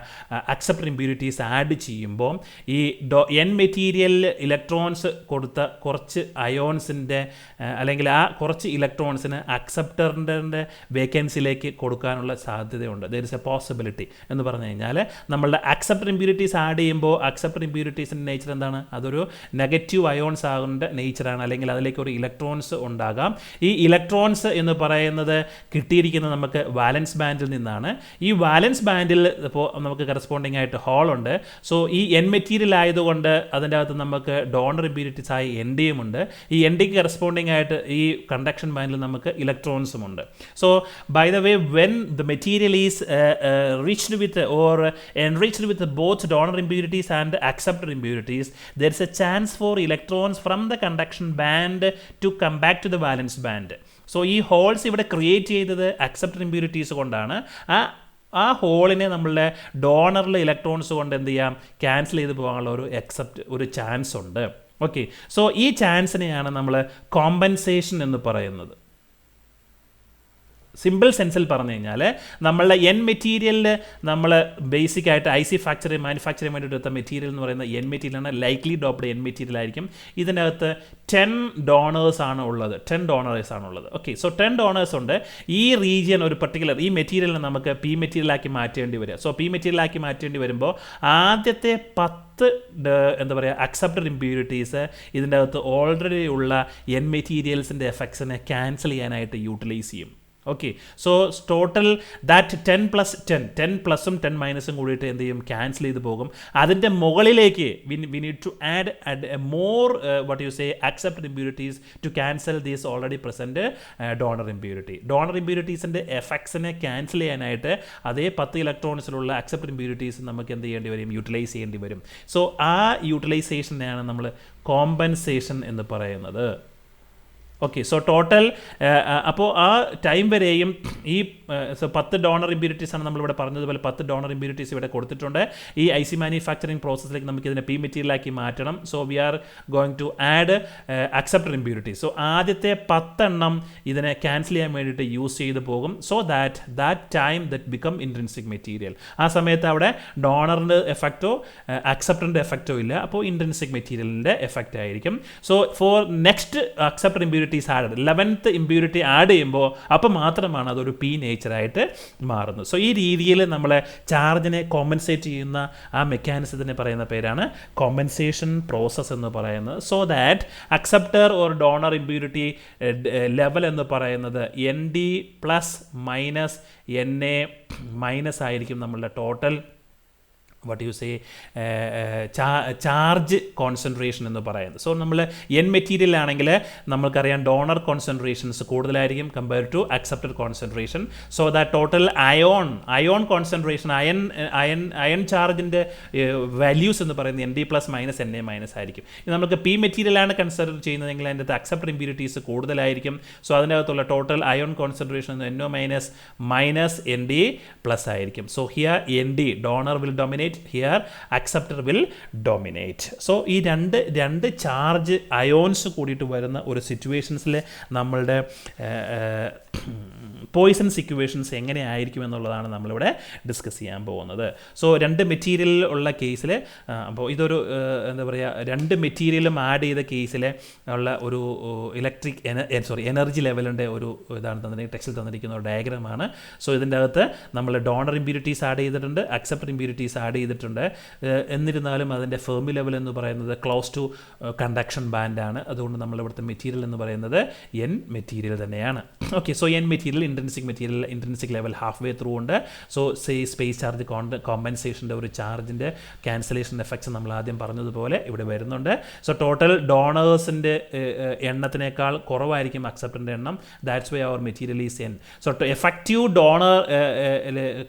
അക്സെപ്റ്റർ ഇമ്പ്യൂരിറ്റീസ് ആഡ് ചെയ്യുമ്പോൾ ഈ എൻ മെറ്റീരിയലിൽ ഇലക്ട്രോൺസ് കൊടുത്ത കുറച്ച് അയോൺസിൻ്റെ അല്ലെങ്കിൽ ആ കുറച്ച് ഇലക്ട്രോൺസിന് അക്സെപ്റ്ററിൻ്റെ വേക്കൻസിയിലേക്ക് കൊടുക്കാനുള്ള സാധ്യതയുണ്ട്. ദർ ഇസ് എ പോസിബിലിറ്റി എന്ന് പറഞ്ഞു കഴിഞ്ഞാൽ നമ്മളുടെ അക്സെപ്റ്റർ ഇമ്പ്യൂരിറ്റീസ് ആഡ് ചെയ്യുമ്പോൾ അക്സെപ്റ്റർ ഇമ്പ്യൂരിറ്റീസിൻ്റെ നേച്ചർ എന്താണ്, അതൊരു നെഗറ്റീവ് അയോൺസ് ആകുന്ന നേച്ചറാണ്, അല്ലെങ്കിൽ അതിലേക്ക് ഒരു ഇലക്ട്രോൺസ് ഉണ്ടാകാം. ഈ ഇലക്ട്രോൺസ് എന്ന് പറയുന്നത് കിട്ടിയിരിക്കുന്നത് നമുക്ക് വാലൻസ് ബാൻഡിൽ നിന്നാണ്. ഈ വാലൻസ് ബാൻഡിൽ ഇപ്പോൾ നമുക്ക് കറസ്പോണ്ടിങ് ആയിട്ട് ഹോൾ ഉണ്ട്. സോ ഈ എൻ മെറ്റീരിയൽ ആയതുകൊണ്ട് അതിൻ്റെ അകത്ത് നമുക്ക് ഡോണർ ഇമ്പ്യൂരിറ്റീസ് ആയി Ndയും ഉണ്ട്. ഈ Ndക്ക് കറസ്പോണ്ടിങ് ആയിട്ട് ഈ കണ്ടക്ഷൻ ബാൻഡിൽ നമുക്ക് ഇലക്ട്രോൺസും ഉണ്ട്. So by the way when the material is riched with or enriched with both donor impurities and acceptor impurities, there is a chance for electrons from the conduction band to come back to the valence band. So ഈ holes ഇവിടെ create ചെയ്തത് acceptor impurities കൊണ്ടാണ്. ആ ഹോളിനെ നമ്മളുടെ ഡോണറിൽ electrons കൊണ്ട് എന്ത് ചെയ്യാം, cancel ചെയ്ത് പോകാനുള്ള ഒരു ചാൻസ് ഉണ്ട്. ഓക്കെ, സോ ഈ ചാൻസിനെയാണ് നമ്മൾ കോമ്പൻസേഷൻ എന്ന് പറയുന്നത്. സിമ്പിൾ സെൻസിൽ പറഞ്ഞു കഴിഞ്ഞാൽ നമ്മളുടെ മെറ്റീരിയലിൽ നമ്മൾ ബേസിക്കായിട്ട് IC മാനുഫാക്ചറിങ് വേണ്ടിയിട്ട് എടുത്ത മെറ്റീരിയൽ എന്ന് പറയുന്നത് മെറ്റീരിയലാണ്. ലൈക്ലി ഡോപ്ഡ് മെറ്റീരിയൽ ആയിരിക്കും. ഇതിനകത്ത് 10 ഡോണേഴ്സ് ആണ് ഉള്ളത്. 10 ഡോണേഴ്സ് ആണുള്ളത്. ഓക്കെ, സോ 10 ഡോണേഴ്സ് ഉണ്ട്. ഈ റീജിയൻ ഒരു പർട്ടിക്കുലർ ഈ മെറ്റീരിയലിനെ നമുക്ക് P മെറ്റീരിയലാക്കി മാറ്റേണ്ടി വരിക. സോ P മെറ്റീരിയലാക്കി മാറ്റേണ്ടി വരുമ്പോൾ ആദ്യത്തെ 10 എന്താ പറയുക അക്സെപ്റ്റഡ് ഇമ്പ്യൂരിറ്റീസ് ഇതിൻ്റെ അകത്ത് ഓൾറെഡി ഉള്ള മെറ്റീരിയൽസിൻ്റെ എഫക്ട്സിനെ ക്യാൻസൽ ചെയ്യാനായിട്ട് യൂട്ടിലൈസ് ചെയ്യും. ഓക്കെ, സോ ടോട്ടൽ ദാറ്റ് 10 + 10 പ്ലസും 10 മൈനസും കൂടിയിട്ട് എന്ത് ചെയ്യും, ക്യാൻസൽ ചെയ്ത് പോകും. അതിൻ്റെ മുകളിലേക്ക് we need to add more what you say accepted impurities to cancel these already present donor impurity. Donor ഇമ്പ്യൂരിറ്റീസിൻ്റെ എഫക്ട്സിനെ ക്യാൻസൽ ചെയ്യാനായിട്ട് അതേ 10 ഇലക്ട്രോൺസിലുള്ള അക്സെപ്റ്റഡ് ഇമ്പ്യൂരിറ്റീസ് നമുക്ക് എന്ത് ചെയ്യേണ്ടി വരും, യൂട്ടിലൈസ് ചെയ്യേണ്ടി വരും. സോ ആ യൂട്ടിലൈസേഷനെയാണ് നമ്മൾ കോമ്പൻസേഷൻ എന്ന് പറയുന്നത്. ഓക്കെ, സോ ടോട്ടൽ അപ്പോൾ ആ ടൈം വരെയും ഈ 10 ഡോണർ ഇമ്പ്യൂരിറ്റീസ് ആണ് നമ്മളിവിടെ പറഞ്ഞതുപോലെ 10 ഡോണർ ഇമ്പ്യൂരിറ്റീസ് ഇവിടെ കൊടുത്തിട്ടുണ്ട്. ഈ IC മാനുഫാക്ചറിങ് പ്രോസസ്സിലേക്ക് നമുക്ക് ഇതിനെ P മെറ്റീരിയലാക്കി മാറ്റണം. So we are going to add accepted impurities. So ആദ്യത്തെ 10 എണ്ണം ഇതിനെ ക്യാൻസൽ ചെയ്യാൻ വേണ്ടിയിട്ട് യൂസ് ചെയ്ത് പോകും. So that time that become intrinsic material. ആ സമയത്ത് അവിടെ ഡോണറിൻ്റെ എഫക്റ്റോ അക്സെപ്റ്ററിൻ്റെ എഫക്റ്റോ ഇല്ല. അപ്പോൾ ഇൻട്രിൻസിക് മെറ്റീരിയലിൻ്റെ എഫക്റ്റ് ആയിരിക്കും. So for next accepted impurities add 11th impurity add ചെയ്യുമ്പോൾ അപ്പോൾ മാത്രമാണ് അതൊരു P നേച്ചറായിട്ട് മാറുന്നത്. സോ ഈ രീതിയിൽ നമ്മൾ ചാർജിനെ കോമ്പൻസേറ്റ് ചെയ്യുന്ന ആ മെക്കാനിസത്തിനെ പറയുന്ന പേരാണ് കോമ്പൻസേഷൻ പ്രോസസ്സ് എന്ന് പറയുന്നത്. So that acceptor or donor impurity level എന്ന് പറയുന്നത് ND + NA മൈനസ് ആയിരിക്കും നമ്മളുടെ total what you say charge concentration എന്ന് പറയുന്നത്. സോ നമ്മൾ മെറ്റീരിയൽ ആണെങ്കിൽ നമ്മൾക്കറിയാം ഡോണർ കോൺസെൻട്രേഷൻസ് കൂടുതലായിരിക്കും compare to accepted concentration. So that total ion concentration ion ചാർജിൻ്റെ വാല്യൂസ് എന്ന് പറയുന്നത് ND + NA- ആയിരിക്കും. നമുക്ക് P മെറ്റീരിയലാണ് കൺസിഡർ ചെയ്യുന്നതെങ്കിൽ അതിൻ്റെ അക്സെപ്റ്റഡ് ഇമ്പ്യൂരിറ്റീസ് കൂടുതലായിരിക്കും. സോ അതിൻ്റെ അകത്തുള്ള total ion concentration NO- ND+ ആയിരിക്കും. So here ND donor will dominate, here acceptor will dominate. So ഈ രണ്ട് ചാർജ് അയോൺസ് കൂടിയിട്ട് വരുന്ന ഒരു സിറ്റുവേഷൻസിൽ നമ്മളുടെ പോയിസൺസ് ഇക്വേഷൻസ് എങ്ങനെ ആയിരിക്കും എന്നുള്ളതാണ് നമ്മളിവിടെ ഡിസ്കസ് ചെയ്യാൻ പോകുന്നത്. സോ 2 മെറ്റീരിയൽ ഉള്ള കേസിൽ അപ്പോൾ ഇതൊരു എന്താ പറയുക 2 മെറ്റീരിയലും ആഡ് ചെയ്ത കേസിൽ ഉള്ള ഒരു ഇലക്ട്രിക് എനർജി ലെവലിൻ്റെ ഒരു ഇതാണ് തന്നിരിക്കുന്നത്, ടെക്സ്റ്റിൽ തന്നിരിക്കുന്ന ഒരു ഡയഗ്രമാണ്. സോ ഇതിൻ്റെ അകത്ത് നമ്മൾ ഡോണർ ഇമ്പ്യൂരിറ്റീസ് ആഡ് ചെയ്തിട്ടുണ്ട്, അക്സെപ്റ്റർ ഇമ്പ്യൂരിറ്റീസ് ആഡ് ചെയ്തിട്ടുണ്ട്. എന്നിരുന്നാലും അതിൻ്റെ ഫെർമി ലെവൽ എന്ന് പറയുന്നത് ക്ലോസ് ടു കണ്ടക്ഷൻ ബാൻഡാണ്. അതുകൊണ്ട് നമ്മളിവിടുത്തെ മെറ്റീരിയൽ എന്ന് പറയുന്നത് മെറ്റീരിയൽ തന്നെയാണ്. Okay, so material intrinsic level half way through ഉണ്ട്. സോ സ്പേസ് ചാർജ് കോമ്പൻസേഷൻ്റെ ഒരു ചാർജിൻ്റെ ക്യാൻസലേഷൻ എഫക്ട്സ് നമ്മൾ ആദ്യം പറഞ്ഞതുപോലെ ഇവിടെ വരുന്നുണ്ട്. സോ ടോട്ടൽ ഡോണേഴ്സിൻ്റെ എണ്ണത്തിനേക്കാൾ കുറവായിരിക്കും അക്സെപ്റ്ററിൻ്റെ എണ്ണം. That's why our material is N. So effective donor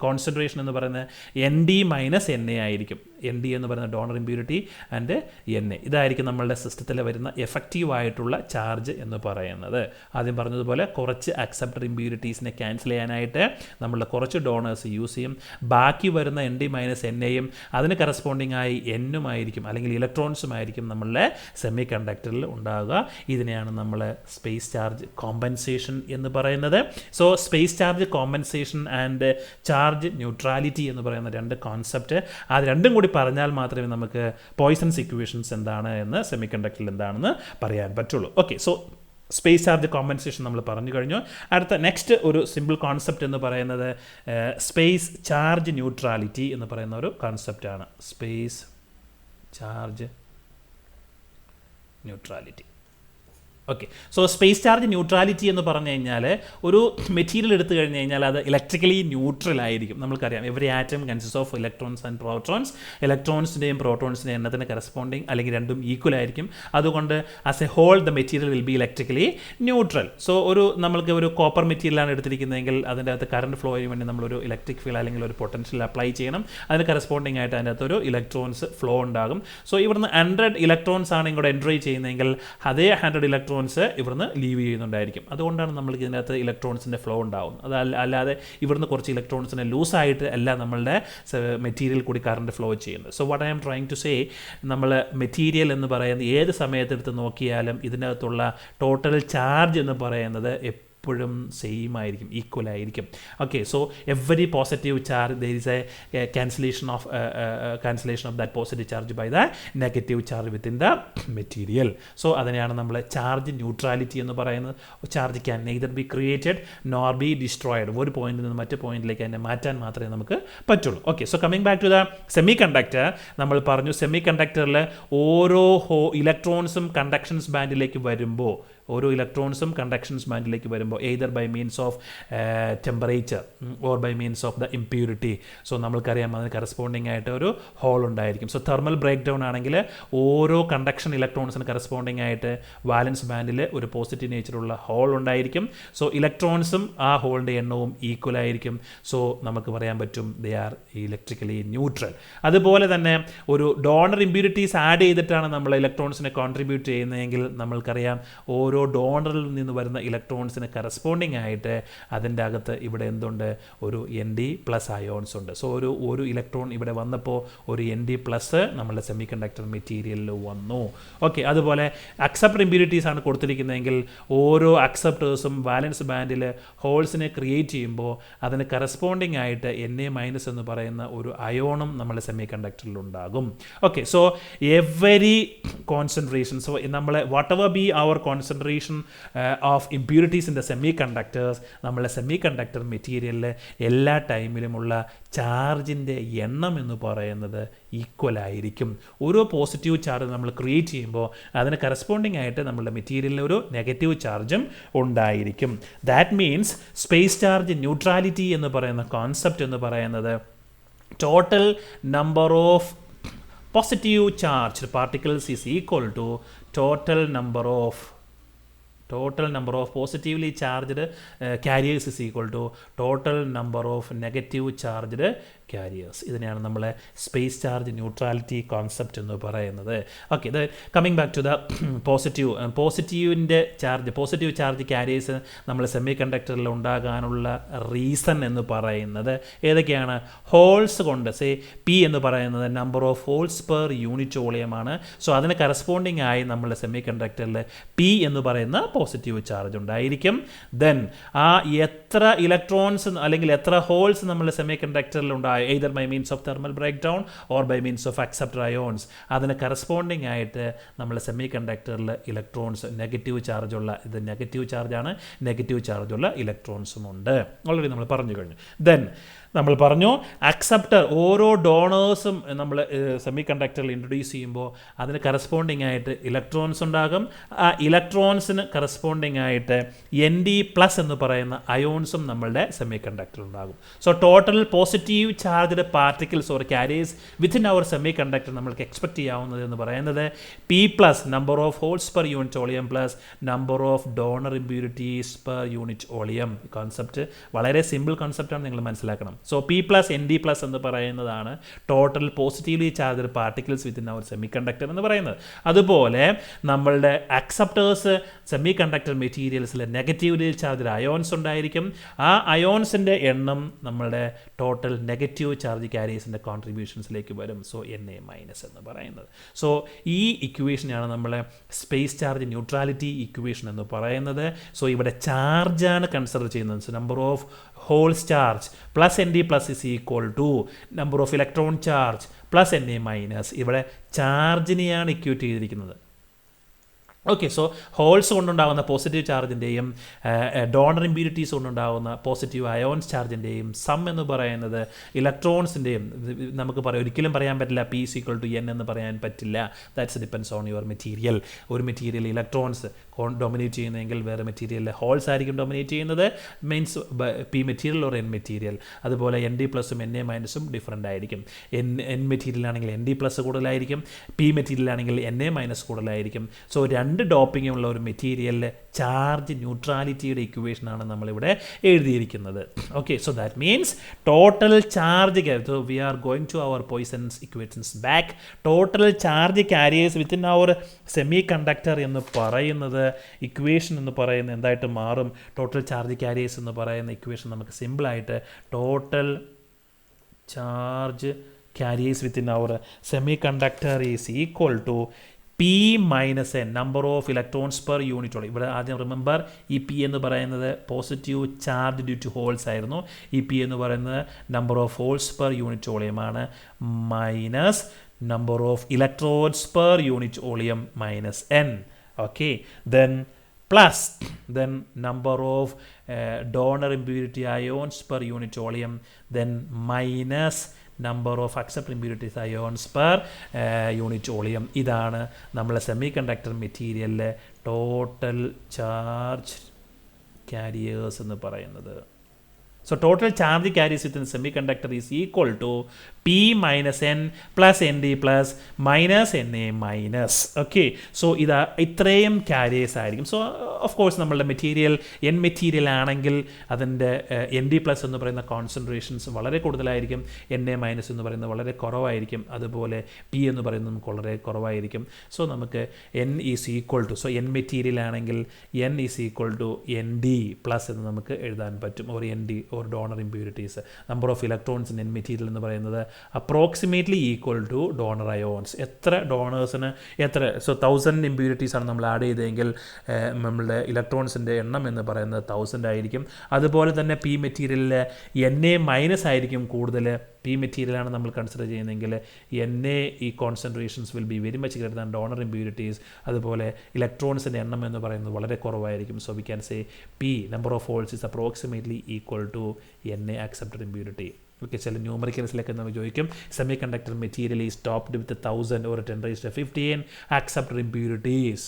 concentration എന്ന് പറയുന്നത് ND - NA ആയിരിക്കും. ND എന്ന് പറയുന്ന ഡോണർ ഇമ്പ്യൂരിറ്റി ആൻഡ് NA ഇതായിരിക്കും നമ്മളുടെ സിസ്റ്റത്തിൽ വരുന്ന എഫക്റ്റീവായിട്ടുള്ള ചാർജ് എന്ന് പറയുന്നത്. ആദ്യം പറഞ്ഞതുപോലെ കുറച്ച് അക്സെപ്റ്റർ ഇമ്പ്യൂരിറ്റീസിനെ ക്യാൻസൽ ചെയ്യാനായിട്ട് നമ്മൾ കുറച്ച് ഡോണേഴ്സ് യൂസ് ചെയ്യും. ബാക്കി വരുന്ന ND - NAയും അതിന് കറസ്പോണ്ടിങ് ആയി N ആയിരിക്കും അല്ലെങ്കിൽ ഇലക്ട്രോൺസുമായിരിക്കും നമ്മളുടെ സെമി കണ്ടക്ടറിൽ ഉണ്ടാകുക. ഇതിനെയാണ് നമ്മൾ സ്പേസ് ചാർജ് കോമ്പൻസേഷൻ എന്ന് പറയുന്നത്. So space charge compensation and charge neutrality എന്ന് പറയുന്ന 2 കോൺസെപ്റ്റ്, അത് രണ്ടും കൂടി പറഞ്ഞാൽ മാത്രമേ നമുക്ക് പോയ്സൺസ് ഇക്വേഷൻസ് എന്താണ് എന്ന് സെമി കണ്ടക്ടറിൽ എന്താണെന്ന് പറയാൻ പറ്റുള്ളൂ. Okay, so space charge compensation നമ്മൾ പറഞ്ഞു കഴിഞ്ഞു. അടുത്ത നെക്സ്റ്റ് ഒരു സിമ്പിൾ കോൺസെപ്റ്റ് എന്ന് പറയുന്നത് സ്പേസ് ചാർജ് ന്യൂട്രാലിറ്റി എന്ന് പറയുന്ന ഒരു കോൺസെപ്റ്റാണ്. Space charge neutrality. Okay, so space charge neutrality എന്ന് പറഞ്ഞു കഴിഞ്ഞാൽ ഒരു മെറ്റീരിയൽ എടുത്തു കഴിഞ്ഞ് കഴിഞ്ഞാൽ അത് ഇലക്ട്രിക്കലി ന്യൂട്രൽ ആയിരിക്കും. നമുക്കറിയാം every atom consist of electrons and protons. ഇലക്ട്രോൺസിൻ്റെയും പ്രോട്ടോൺസിൻ്റെയും എണ്ണത്തിന് കറസ്പോണ്ടിങ് അല്ലെങ്കിൽ രണ്ടും ഈക്വൽ ആയിരിക്കും. അതുകൊണ്ട് as a whole the material will be electrically neutral. So നമ്മൾക്ക് ഒരു കോപ്പർ മെറ്റീരിയലാണ് എടുത്തിരിക്കുന്നതെങ്കിൽ അതിൻ്റെ അകത്ത് കറണ്ട് ഫ്ലോയിന് വേണ്ടി നമ്മളൊരു ഇലക്ട്രിക് ഫീൽഡ് അല്ലെങ്കിൽ ഒരു പൊട്ടൻഷ്യൽ അപ്ലൈ ചെയ്യണം. അതിന് കറസ്പോണ്ടിങ് ആയിട്ട് അതിൻ്റെ അകത്തൊരു ഇലക്ട്രോൺസ് ഫ്ലോ ഉണ്ടാകും. സോ ഇവിടുന്ന് 100 ഇലക്ട്രോൺസ് ആണ് ഇങ്ങോട്ട് എൻട്രി ചെയ്യുന്നതെങ്കിൽ അതേ 100 ഇലക്ട്രോൺസ് ഇവിടുന്ന് ലീവ് ചെയ്യുന്നുണ്ടായിരിക്കും. അതുകൊണ്ടാണ് നമ്മൾക്ക് ഇതിനകത്ത് ഇലക്ട്രോൺസിൻ്റെ ഫ്ലോ ഉണ്ടാകുന്നത്. അല്ലാതെ ഇവിടുന്ന് കുറച്ച് ഇലക്ട്രോൺസിനെ ലൂസായിട്ട് അല്ല നമ്മളുടെ മെറ്റീരിയൽ കൂടി കറണ്ട് ഫ്ലോ ചെയ്യുന്നത്. So what I'm trying to say, നമ്മൾ മെറ്റീരിയൽ എന്ന് പറയുന്നത് ഏത് സമയത്തെടുത്ത് നോക്കിയാലും ഇതിനകത്തുള്ള ടോട്ടൽ ചാർജ് എന്ന് പറയുന്നത് എപ്പോഴും സെയിം ആയിരിക്കും, ഈക്വൽ ആയിരിക്കും. Okay, so every positive charge there is A cancellation of that positive charge by the negative charge within the material. So അതിനെയാണ് നമ്മൾ ചാർജ് ന്യൂട്രാലിറ്റി എന്ന് പറയുന്നത്. Charge can neither be created nor B destroyed. ഒരു പോയിന്റിൽ നിന്ന് മറ്റു പോയിന്റിലേക്ക് അതിനെ മാറ്റാൻ മാത്രമേ നമുക്ക് പറ്റുള്ളൂ. Okay, so coming back to the semiconductor, നമ്മൾ പറഞ്ഞു സെമി കണ്ടക്ടറിൽ ഓരോ ഇലക്ട്രോൺസും കണ്ടക്ഷൻസ് ബാൻഡിലേക്ക് വരുമ്പോൾ either by means of temperature or by means of the impurity. So നമ്മൾക്കറിയാം അതിന് കറസ്പോണ്ടിങ് ആയിട്ട് ഒരു ഹോൾ ഉണ്ടായിരിക്കും. സോ തെർമൽ ബ്രേക്ക് ഡൗൺ ആണെങ്കിൽ ഓരോ കണ്ടക്ഷൻ ഇലക്ട്രോൺസിന് കറസ്പോണ്ടിങ് ആയിട്ട് വാലൻസ് ബാൻഡിൽ ഒരു പോസിറ്റീവ് നേച്ചറുള്ള ഹോൾ ഉണ്ടായിരിക്കും. സോ ഇലക്ട്രോൺസും ആ ഹോളിൻ്റെ എണ്ണവും ഈക്വൽ ആയിരിക്കും. സോ നമുക്ക് പറയാൻ പറ്റും ദേ ആർ ഇലക്ട്രിക്കലി ന്യൂട്രൽ. അതുപോലെ തന്നെ ഒരു ഡോണർ ഇംപ്യൂരിറ്റീസ് ആഡ് ചെയ്തിട്ടാണ് നമ്മൾ ഇലക്ട്രോൺസിനെ കോൺട്രിബ്യൂട്ട് ചെയ്യുന്നതെങ്കിൽ നമ്മൾക്കറിയാം ഓരോ ഡോണറിൽ നിന്ന് വരുന്ന ഇലക്ട്രോൺസിന് കറസ്പോണ്ടിങ് ആയിട്ട് അതിൻ്റെ അകത്ത് ഇവിടെ എന്തുണ്ട്, ഒരു ND+ അയോൺസ് ഉണ്ട്. സോ ഒരു ഇലക്ട്രോൺ ഇവിടെ വന്നപ്പോൾ ഒരു ND+ നമ്മളുടെ സെമി കണ്ടക്ടർ മെറ്റീരിയലിൽ വന്നു. ഓക്കെ, അതുപോലെ അക്സെപ്റ്റർ ഇംപ്യൂരിറ്റീസ് ആണ് കൊടുത്തിരിക്കുന്നതെങ്കിൽ ഓരോ അക്സെപ്റ്റേഴ്സും വാലൻസ് ബാൻഡിൽ ഹോൾസിനെ ക്രിയേറ്റ് ചെയ്യുമ്പോൾ അതിന് കറസ്പോണ്ടിങ് ആയിട്ട് Na- എന്ന് പറയുന്ന ഒരു അയോണും നമ്മുടെ സെമി കണ്ടക്ടറിൽ ഉണ്ടാകും. Okay, so every concentration, so നമ്മൾ whatever be our concentration of impurities in the semiconductors, നമ്മളെ സെമി കണ്ടക്ടർ മെറ്റീരിയലിൽ എല്ലാ ടൈമിലുമുള്ള ചാർജിൻ്റെ എണ്ണം എന്ന് പറയുന്നത് ഈക്വൽ ആയിരിക്കും. ഓരോ പോസിറ്റീവ് ചാർജ് നമ്മൾ ക്രിയേറ്റ് ചെയ്യുമ്പോൾ അതിന് കറസ്പോണ്ടിങ് ആയിട്ട് നമ്മുടെ മെറ്റീരിയലിൽ ഒരു നെഗറ്റീവ് ചാർജും ഉണ്ടായിരിക്കും. That means space charge neutrality എന്ന് പറയുന്ന കോൺസെപ്റ്റ് എന്ന് പറയുന്നത് total number of positive charged particles is equal to total number of positively charged carriers is equal to total number of negative charged carriers. ഇതിനെയാണ് നമ്മൾ space charge neutrality concept എന്ന് പറയുന്നത്. Okay, ഇത് coming back to the positive charge carriers നമ്മൾ സെമി കണ്ടക്ടറിൽ ഉണ്ടാകാനുള്ള reason എന്ന് പറയുന്നത് ഏതൊക്കെയാണ്? ഹോൾസ് കൊണ്ട്, സേ P എന്ന് പറയുന്നത് number of holes per unit വോളിയമാണ്. സോ അതിന് കറസ്പോണ്ടിങ് ആയി നമ്മൾ സെമി കണ്ടക്ടറിൽ P എന്ന് പറയുന്ന പോസിറ്റീവ് ചാർജ് ഉണ്ടായിരിക്കും. ദെൻ ആ എത്ര ഇലക്ട്രോൺസ് അല്ലെങ്കിൽ എത്ര ഹോൾസ് നമ്മൾ സെമി കണ്ടക്ടറിൽ ഉണ്ടായി either by means of thermal breakdown or by means of acceptor ions, അതിന് കറസ്പോണ്ടിങ് ആയിട്ട് നമ്മൾ സെമി കണ്ടക്ടറിൽ ഇലക്ട്രോൺസ് നെഗറ്റീവ് ചാർജുള്ള, ഇത് നെഗറ്റീവ് ചാർജാണ്, നെഗറ്റീവ് ചാർജുള്ള ഇലക്ട്രോൺസും ഉണ്ട്. ഓൾറെഡി നമ്മൾ പറഞ്ഞു കഴിഞ്ഞു. ദെൻ നമ്മൾ പറഞ്ഞു അക്സെപ്റ്റർ, ഓരോ ഡോണേഴ്സും നമ്മൾ സെമി കണ്ടക്ടറിൽ ഇൻട്രൊഡ്യൂസ് ചെയ്യുമ്പോൾ അതിന് കറസ്പോണ്ടിങ് ആയിട്ട് ഇലക്ട്രോൺസ് ഉണ്ടാകും. ആ ഇലക്ട്രോൺസിന് കറസ്പോണ്ടിങ് ആയിട്ട് ND+ എന്ന് പറയുന്ന അയോൺസും നമ്മളുടെ സെമി കണ്ടക്ടറിൽ ഉണ്ടാകും. So total positive charged particles or carriers within our semiconductor നമ്മൾക്ക് എക്സ്പെക്ട് ചെയ്യാവുന്നത് എന്ന് പറയുന്നത് P+ number of holes per unit volume plus number of donor impurities per unit volume. Concept വളരെ സിമ്പിൾ കോൺസെപ്റ്റാണ്, നിങ്ങൾ മനസ്സിലാക്കണം. സോ P+ ND+ എന്ന് പറയുന്നതാണ് total positively charged particles within our semiconductor എന്ന് പറയുന്നത്. അതുപോലെ നമ്മളുടെ അക്സെപ്റ്റേഴ്സ് സെമി കണ്ടക്ടർ മെറ്റീരിയൽസിൽ നെഗറ്റീവ്ലി ചാർജ്ഡ് അയോൺസ് ഉണ്ടായിരിക്കും. ആ അയോൺസിൻ്റെ എണ്ണം നമ്മളുടെ ടോട്ടൽ നെഗറ്റീവ് ചാർജ് ക്യാരിയേഴ്സിൻ്റെ കോൺട്രിബ്യൂഷൻസിലേക്ക് വരും. സോ Na- എന്ന് പറയുന്നത്. സോ ഈ ഇക്വേഷനാണ് നമ്മൾ സ്പേസ് ചാർജ് ന്യൂട്രാലിറ്റി ഇക്വേഷൻ എന്ന് പറയുന്നത്. സോ ഇവിടെ ചാർജാണ് കൺസിഡർ ചെയ്യുന്നത്. So number of holes charge plus ND+ is equal to number of electron charge plus Na-. ഇവിടെ ചാർജിനെയാണ് ഇക്വേറ്റ് ചെയ്തിരിക്കുന്നത്. ഓക്കെ, സോ ഹോൾസ് കൊണ്ടുണ്ടാകുന്ന പോസിറ്റീവ് ചാർജിൻ്റെയും ഡോണർ ഇംപ്യൂരിറ്റീസ് കൊണ്ടുണ്ടാകുന്ന പോസിറ്റീവ് അയോൺസ് ചാർജിൻ്റെയും സം എന്ന് പറയുന്നത് ഇലക്ട്രോൺസിൻ്റെയും നമുക്ക് ഒരിക്കലും പറയാൻ പറ്റില്ല P = N എന്ന് പറയാൻ പറ്റില്ല. That's depends on your material. ഒരു മെറ്റീരിയൽ ഇലക്ട്രോൺസ് ഡൊമിനേറ്റ് ചെയ്യുന്നതെങ്കിൽ വേറെ മെറ്റീരിയലിലെ ഹോൾസ് ആയിരിക്കും ഡൊമിനേറ്റ് ചെയ്യുന്നത്, means P material or N material. അതുപോലെ ND+ഉം Na- ഡിഫറൻ്റ് ആയിരിക്കും. N മെറ്റീരിയലാണെങ്കിൽ ND+ കൂടുതലായിരിക്കും, P മെറ്റീരിയലാണെങ്കിൽ Na- കൂടുതലായിരിക്കും. സോ രണ്ട് ഡോപ്പിംഗ് ഉള്ള ഒരു മെറ്റീരിയലിൽ ചാർജ് ന്യൂട്രാലിറ്റിയുടെ ഇക്വേഷനാണ് നമ്മളിവിടെ എഴുതിയിരിക്കുന്നത്. Okay, so that means total charge, so we are going to our Poisson's equations back. Total charge carriers within our semiconductor എന്ന് പറയുന്നത് ഇക്വേഷൻ എന്ന് പറയുന്നത് എന്തായിട്ട് മാറും? ടോട്ടൽ ചാർജ് ക്യാരിയേഴ്സ് എന്ന് പറയുന്ന ഇക്വേഷൻ നമുക്ക് സിമ്പിളായിട്ട് total charge carriers within our semiconductor is equal to P minus N number of electrons per unit volume. ഇവിടെ ആദ്യം റിമെമ്പർ ഈ പി എന്ന് പറയുന്നത് positive charge due to holes ആയിരുന്നു. ഈ പി എന്ന് പറയുന്നത് number of holes per unit വോളിയമാണ്, minus number of electrons per unit volume minus N. Okay, plus then number of donor impurity ions per unit volume, then minus number of acceptor impurities ions per unit volume. ഇതാണ് നമ്മളെ semiconductor മെറ്റീരിയലിലെ total charge carriers എന്ന് പറയുന്നത്. So total charge carries within semiconductor is equal to P minus N plus ND plus minus NA minus. Okay, so ഇത്രയും carriers ആയിരിക്കും. So of course നമ്മളുടെ material N material ആണെങ്കിൽ അതിൻ്റെ ND plus എന്ന് പറയുന്ന concentrations വളരെ കൂടുതലായിരിക്കും, NA മൈനസ് എന്ന് പറയുന്നത് വളരെ കുറവായിരിക്കും, അതുപോലെ P എന്ന് പറയുന്നത് നമുക്ക് വളരെ കുറവായിരിക്കും. സോ നമുക്ക് N is equal to, so N material ആണെങ്കിൽ N is equal to ND plus എന്ന് നമുക്ക് എഴുതാൻ പറ്റും, or ND or donor impurities. Number of electrons in N material എന്ന് പറയുന്നത് approximately equal to donor ions. എത്ര ഡോണേഴ്സിന് എത്ര, സോ 1000 impurities ആണ് നമ്മൾ ആഡ് ചെയ്തതെങ്കിൽ നമ്മളുടെ ഇലക്ട്രോൺസിൻ്റെ എണ്ണം എന്ന് പറയുന്നത് 1000 ആയിരിക്കും. അതുപോലെ തന്നെ പി മെറ്റീരിയലിൽ NA മൈനസ് ആയിരിക്കും കൂടുതൽ. പി മെറ്റീരിയലാണ് നമ്മൾ കൺസിഡർ ചെയ്യുന്നതെങ്കിൽ NA ഈ concentrations will be very much greater than donor impurities. അതുപോലെ ഇലക്ട്രോൺസിൻ്റെ എണ്ണം എന്ന് പറയുന്നത് വളരെ കുറവായിരിക്കും. So we can say P number of holes is approximately equal to NA accepted impurity. Okay, ചില ന്യൂമറിക്കൽസിലൊക്കെ നമ്മൾ ചോദിക്കും semiconductor material is doped with 1000 or 10⁻15 accepted impurities.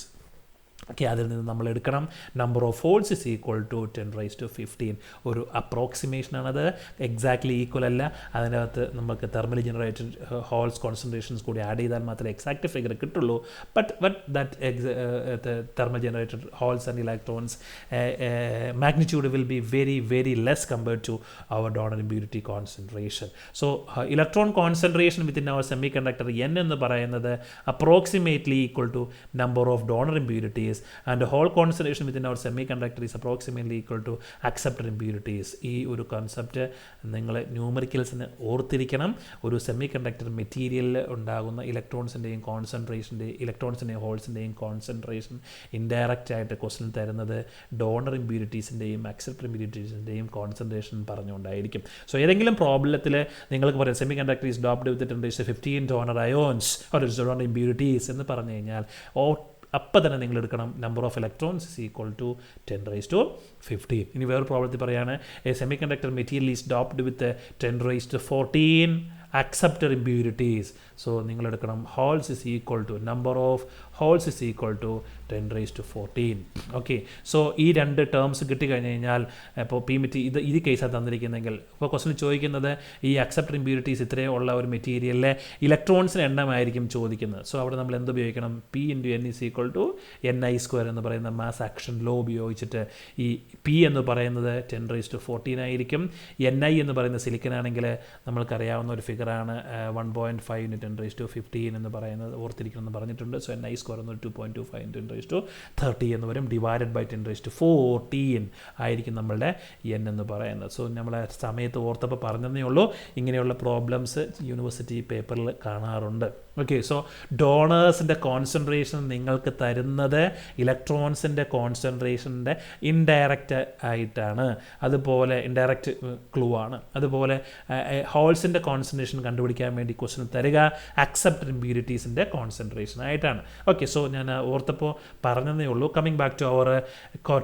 ഓക്കെ, അതിൽ നിന്ന് നമ്മൾ എടുക്കണം number of holes is equal to 10⁻15. ഒരു അപ്രോക്സിമേഷനാണത്, എക്സാക്ട്ലി ഈക്വൽ അല്ല. അതിനകത്ത് നമുക്ക് തെർമലി ജനറേറ്റഡ് ഹോൾസ് കോൺസെൻട്രേഷൻസ് കൂടി ആഡ് ചെയ്താൽ മാത്രമേ എക്സാക്റ്റ് ഫിഗർ കിട്ടുള്ളൂ. But that thermal generated holes and electrons magnitude will be very very less compared to our donor impurity concentration. So electron concentration within our semiconductor N എന്ന് പറയുന്നത് approximately equal to number of donor impurities, and the whole concentration within our semiconductor is approximately equal to accepted impurities. ഈ ഒരു concept നിങ്ങൾ ന്യൂമറിക്കൽസിന് ഓർത്തിരിക്കണം. ഒരു semi conductor മെറ്റീരിയലിൽ ഉണ്ടാകുന്ന ഇലക്ട്രോൺസിൻ്റെയും ഹോൾസിൻ്റെയും കോൺസെൻട്രേഷൻ ഇൻഡയറക്റ്റ് ആയിട്ട് ക്വസ്റ്റ്യൻ തരുന്നത് ഡോണർ ഇമ്പ്യൂരിറ്റീസിൻ്റെയും അക്സെപ്റ്റർ ഇമ്പ്യൂരിറ്റീസിൻ്റെയും കോൺസെൻട്രേഷൻ പറഞ്ഞുകൊണ്ടായിരിക്കും. സോ ഏതെങ്കിലും പ്രോബ്ലത്തിൽ നിങ്ങൾക്ക് പറയാം semiconductor is doped with 10⁻15 donor ions or donor impurities എന്ന് പറഞ്ഞു കഴിഞ്ഞാൽ അപ്പം തന്നെ നിങ്ങൾ എടുക്കണം number of electrons is equal to 10⁻15. ഇനി വേറെ പ്രോബ്ലത്തിൽ പറയുകയാണ് a semiconductor material is doped with 10⁻14 accepted impurities. So നിങ്ങൾ എടുക്കണം holes is equal to number of holes is equal to 10⁻14. Okay, so ഈ രണ്ട് ടേംസ് കിട്ടിക്കഴിഞ്ഞ് കഴിഞ്ഞാൽ ഇപ്പോൾ പി ഇത് കേസാണ് തന്നിരിക്കുന്നതെങ്കിൽ ഇപ്പോൾ ക്വസ്റ്റ്യൻ ചോദിക്കുന്നത് ഈ അക്സെപ്റ്റഡ് ഇമ്പ്യൂരിറ്റീസ് ഇത്രയും ഉള്ള ഒരു മെറ്റീരിയലിലെ ഇലക്ട്രോൺസിന് എണ്ണമായിരിക്കും ചോദിക്കുന്നത്. സോ അവിടെ നമ്മൾ എന്ത് ഉപയോഗിക്കണം, P × N is equal to NI² എന്ന് പറയുന്ന മാസ് ആക്ഷൻ ലോ ഉപയോഗിച്ചിട്ട് ഈ P എന്ന് പറയുന്നത് 10⁻14 ആയിരിക്കും. NI എന്ന് പറയുന്ന സിലിക്കൺ ആണെങ്കിൽ നമ്മൾക്കറിയാവുന്ന ഒരു ഫിഗറാണ് 1.5 × 10⁻15 എന്ന് പറയുന്നത് ഓർത്തിരിക്കണം എന്ന് പറഞ്ഞിട്ടുണ്ട്. സോ NI² എന്ന് 2.25 × 10⁻30 എന്ന് വരും, ഡിവൈഡഡ് ബൈ 10⁻14 ആയിരിക്കും നമ്മളുടെ N എന്ന് പറയുന്നത്. സോ നമ്മളെ സമയത്ത് ഓർത്തപ്പോൾ പറഞ്ഞതേ ഉള്ളൂ, ഇങ്ങനെയുള്ള പ്രോബ്ലംസ് യൂണിവേഴ്സിറ്റി പേപ്പറിൽ കാണാറുണ്ട്. ഓക്കെ, സോ ഡോണേഴ്സിൻ്റെ കോൺസെൻട്രേഷൻ നിങ്ങൾക്ക് തരുന്നത് ഇലക്ട്രോൺസിൻ്റെ കോൺസെൻട്രേഷൻ്റെ ഇൻഡയറക്റ്റ് ആയിട്ടാണ്, അതുപോലെ ഇൻഡയറക്റ്റ് ക്ലൂ ആണ്. അതുപോലെ ഹോൾസിൻ്റെ കോൺസെൻട്രേഷൻ കണ്ടുപിടിക്കാൻ വേണ്ടി ക്വസ്റ്റ്യൻ തരിക അക്സെപ്റ്റഡ് ഇമ്പ്യൂരിറ്റീസിൻ്റെ കോൺസെൻട്രേഷൻ ആയിട്ടാണ്. ഓക്കെ, സോ ഞാൻ ഓർത്തപ്പോൾ പറഞ്ഞതേ ഉള്ളൂ. Coming back to our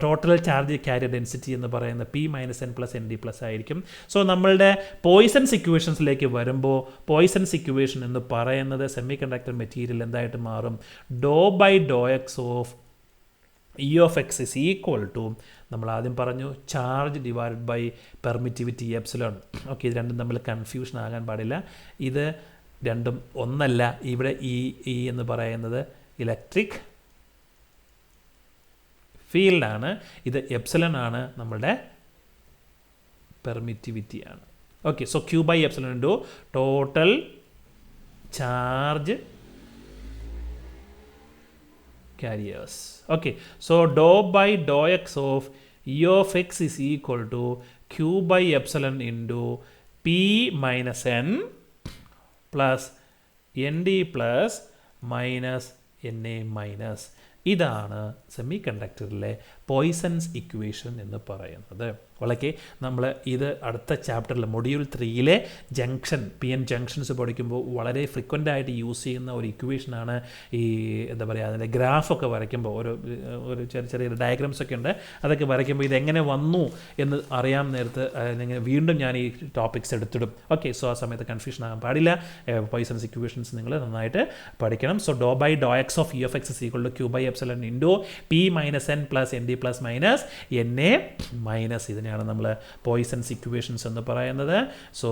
total charge carrier density എന്ന് പറയുന്നത് P - N + ND+ ആയിരിക്കും. സോ നമ്മളുടെ പോയ്സൺസ് ഇക്വേഷൻസിലേക്ക് വരുമ്പോൾ പോയ്സൺസ് ഇക്വേഷൻ എന്ന് പറയുന്നത് സെമി കണ്ടക്ടർ മെറ്റീരിയൽ എന്തായിട്ട് മാറും, ∂/∂x of E of x is equal to നമ്മൾ ആദ്യം പറഞ്ഞു charge divided by permittivity epsilon. Okay, ഇത് രണ്ടും തമ്മിൽ കൺഫ്യൂഷൻ ആകാൻ പാടില്ല, ഇത് രണ്ടും ഒന്നല്ല. ഇവിടെ E എന്ന് പറയുന്നത് ഇലക്ട്രിക് ഫീൽഡാണ്, ഇത് എപ്സിലോൺ ആണ് നമ്മളുടെ പെർമിറ്റിവിറ്റി ആണ്. Okay, so Q/ε into total charge carriers. Okay, so ∂/∂x of E of x is equal to Q/ε into P - N plus ND plus minus Na minus. ഇതാണ് semi കണ്ടക്ടറിലെ poisons equation എന്ന് പറയുന്നത്. Okay, നമ്മൾ ഇത് അടുത്ത ചാപ്റ്ററിൽ module 3 junction PN junctions പഠിക്കുമ്പോൾ വളരെ frequent ആയിട്ട് യൂസ് ചെയ്യുന്ന ഒരു ഇക്വേഷനാണ് ഈ എന്താ പറയുക, അതിൻ്റെ ഗ്രാഫൊക്കെ വരയ്ക്കുമ്പോൾ ഒരു ചെറിയ ഡയഗ്രാംസ് ഒക്കെ ഉണ്ട്. അതൊക്കെ വരയ്ക്കുമ്പോൾ ഇതെങ്ങനെ വന്നു എന്ന് അറിയാൻ നേരത്ത് വീണ്ടും ഞാൻ ഈ ടോപ്പിക്സ് എടുത്തിടും. ഓക്കെ, സോ ആ സമയത്ത് കൺഫ്യൂഷൻ ആകാൻ പാടില്ല. പോയ്സൺസ് ഇക്വേഷൻസ് നിങ്ങൾ നന്നായിട്ട് പഠിക്കണം. So do by do x of u of x is equal to q by epsilon into p minus n plus n d plus minus n a minus. ഇതിനെയാണ് നമ്മൾ poisons equations എന്ന് പറയുന്നത്. So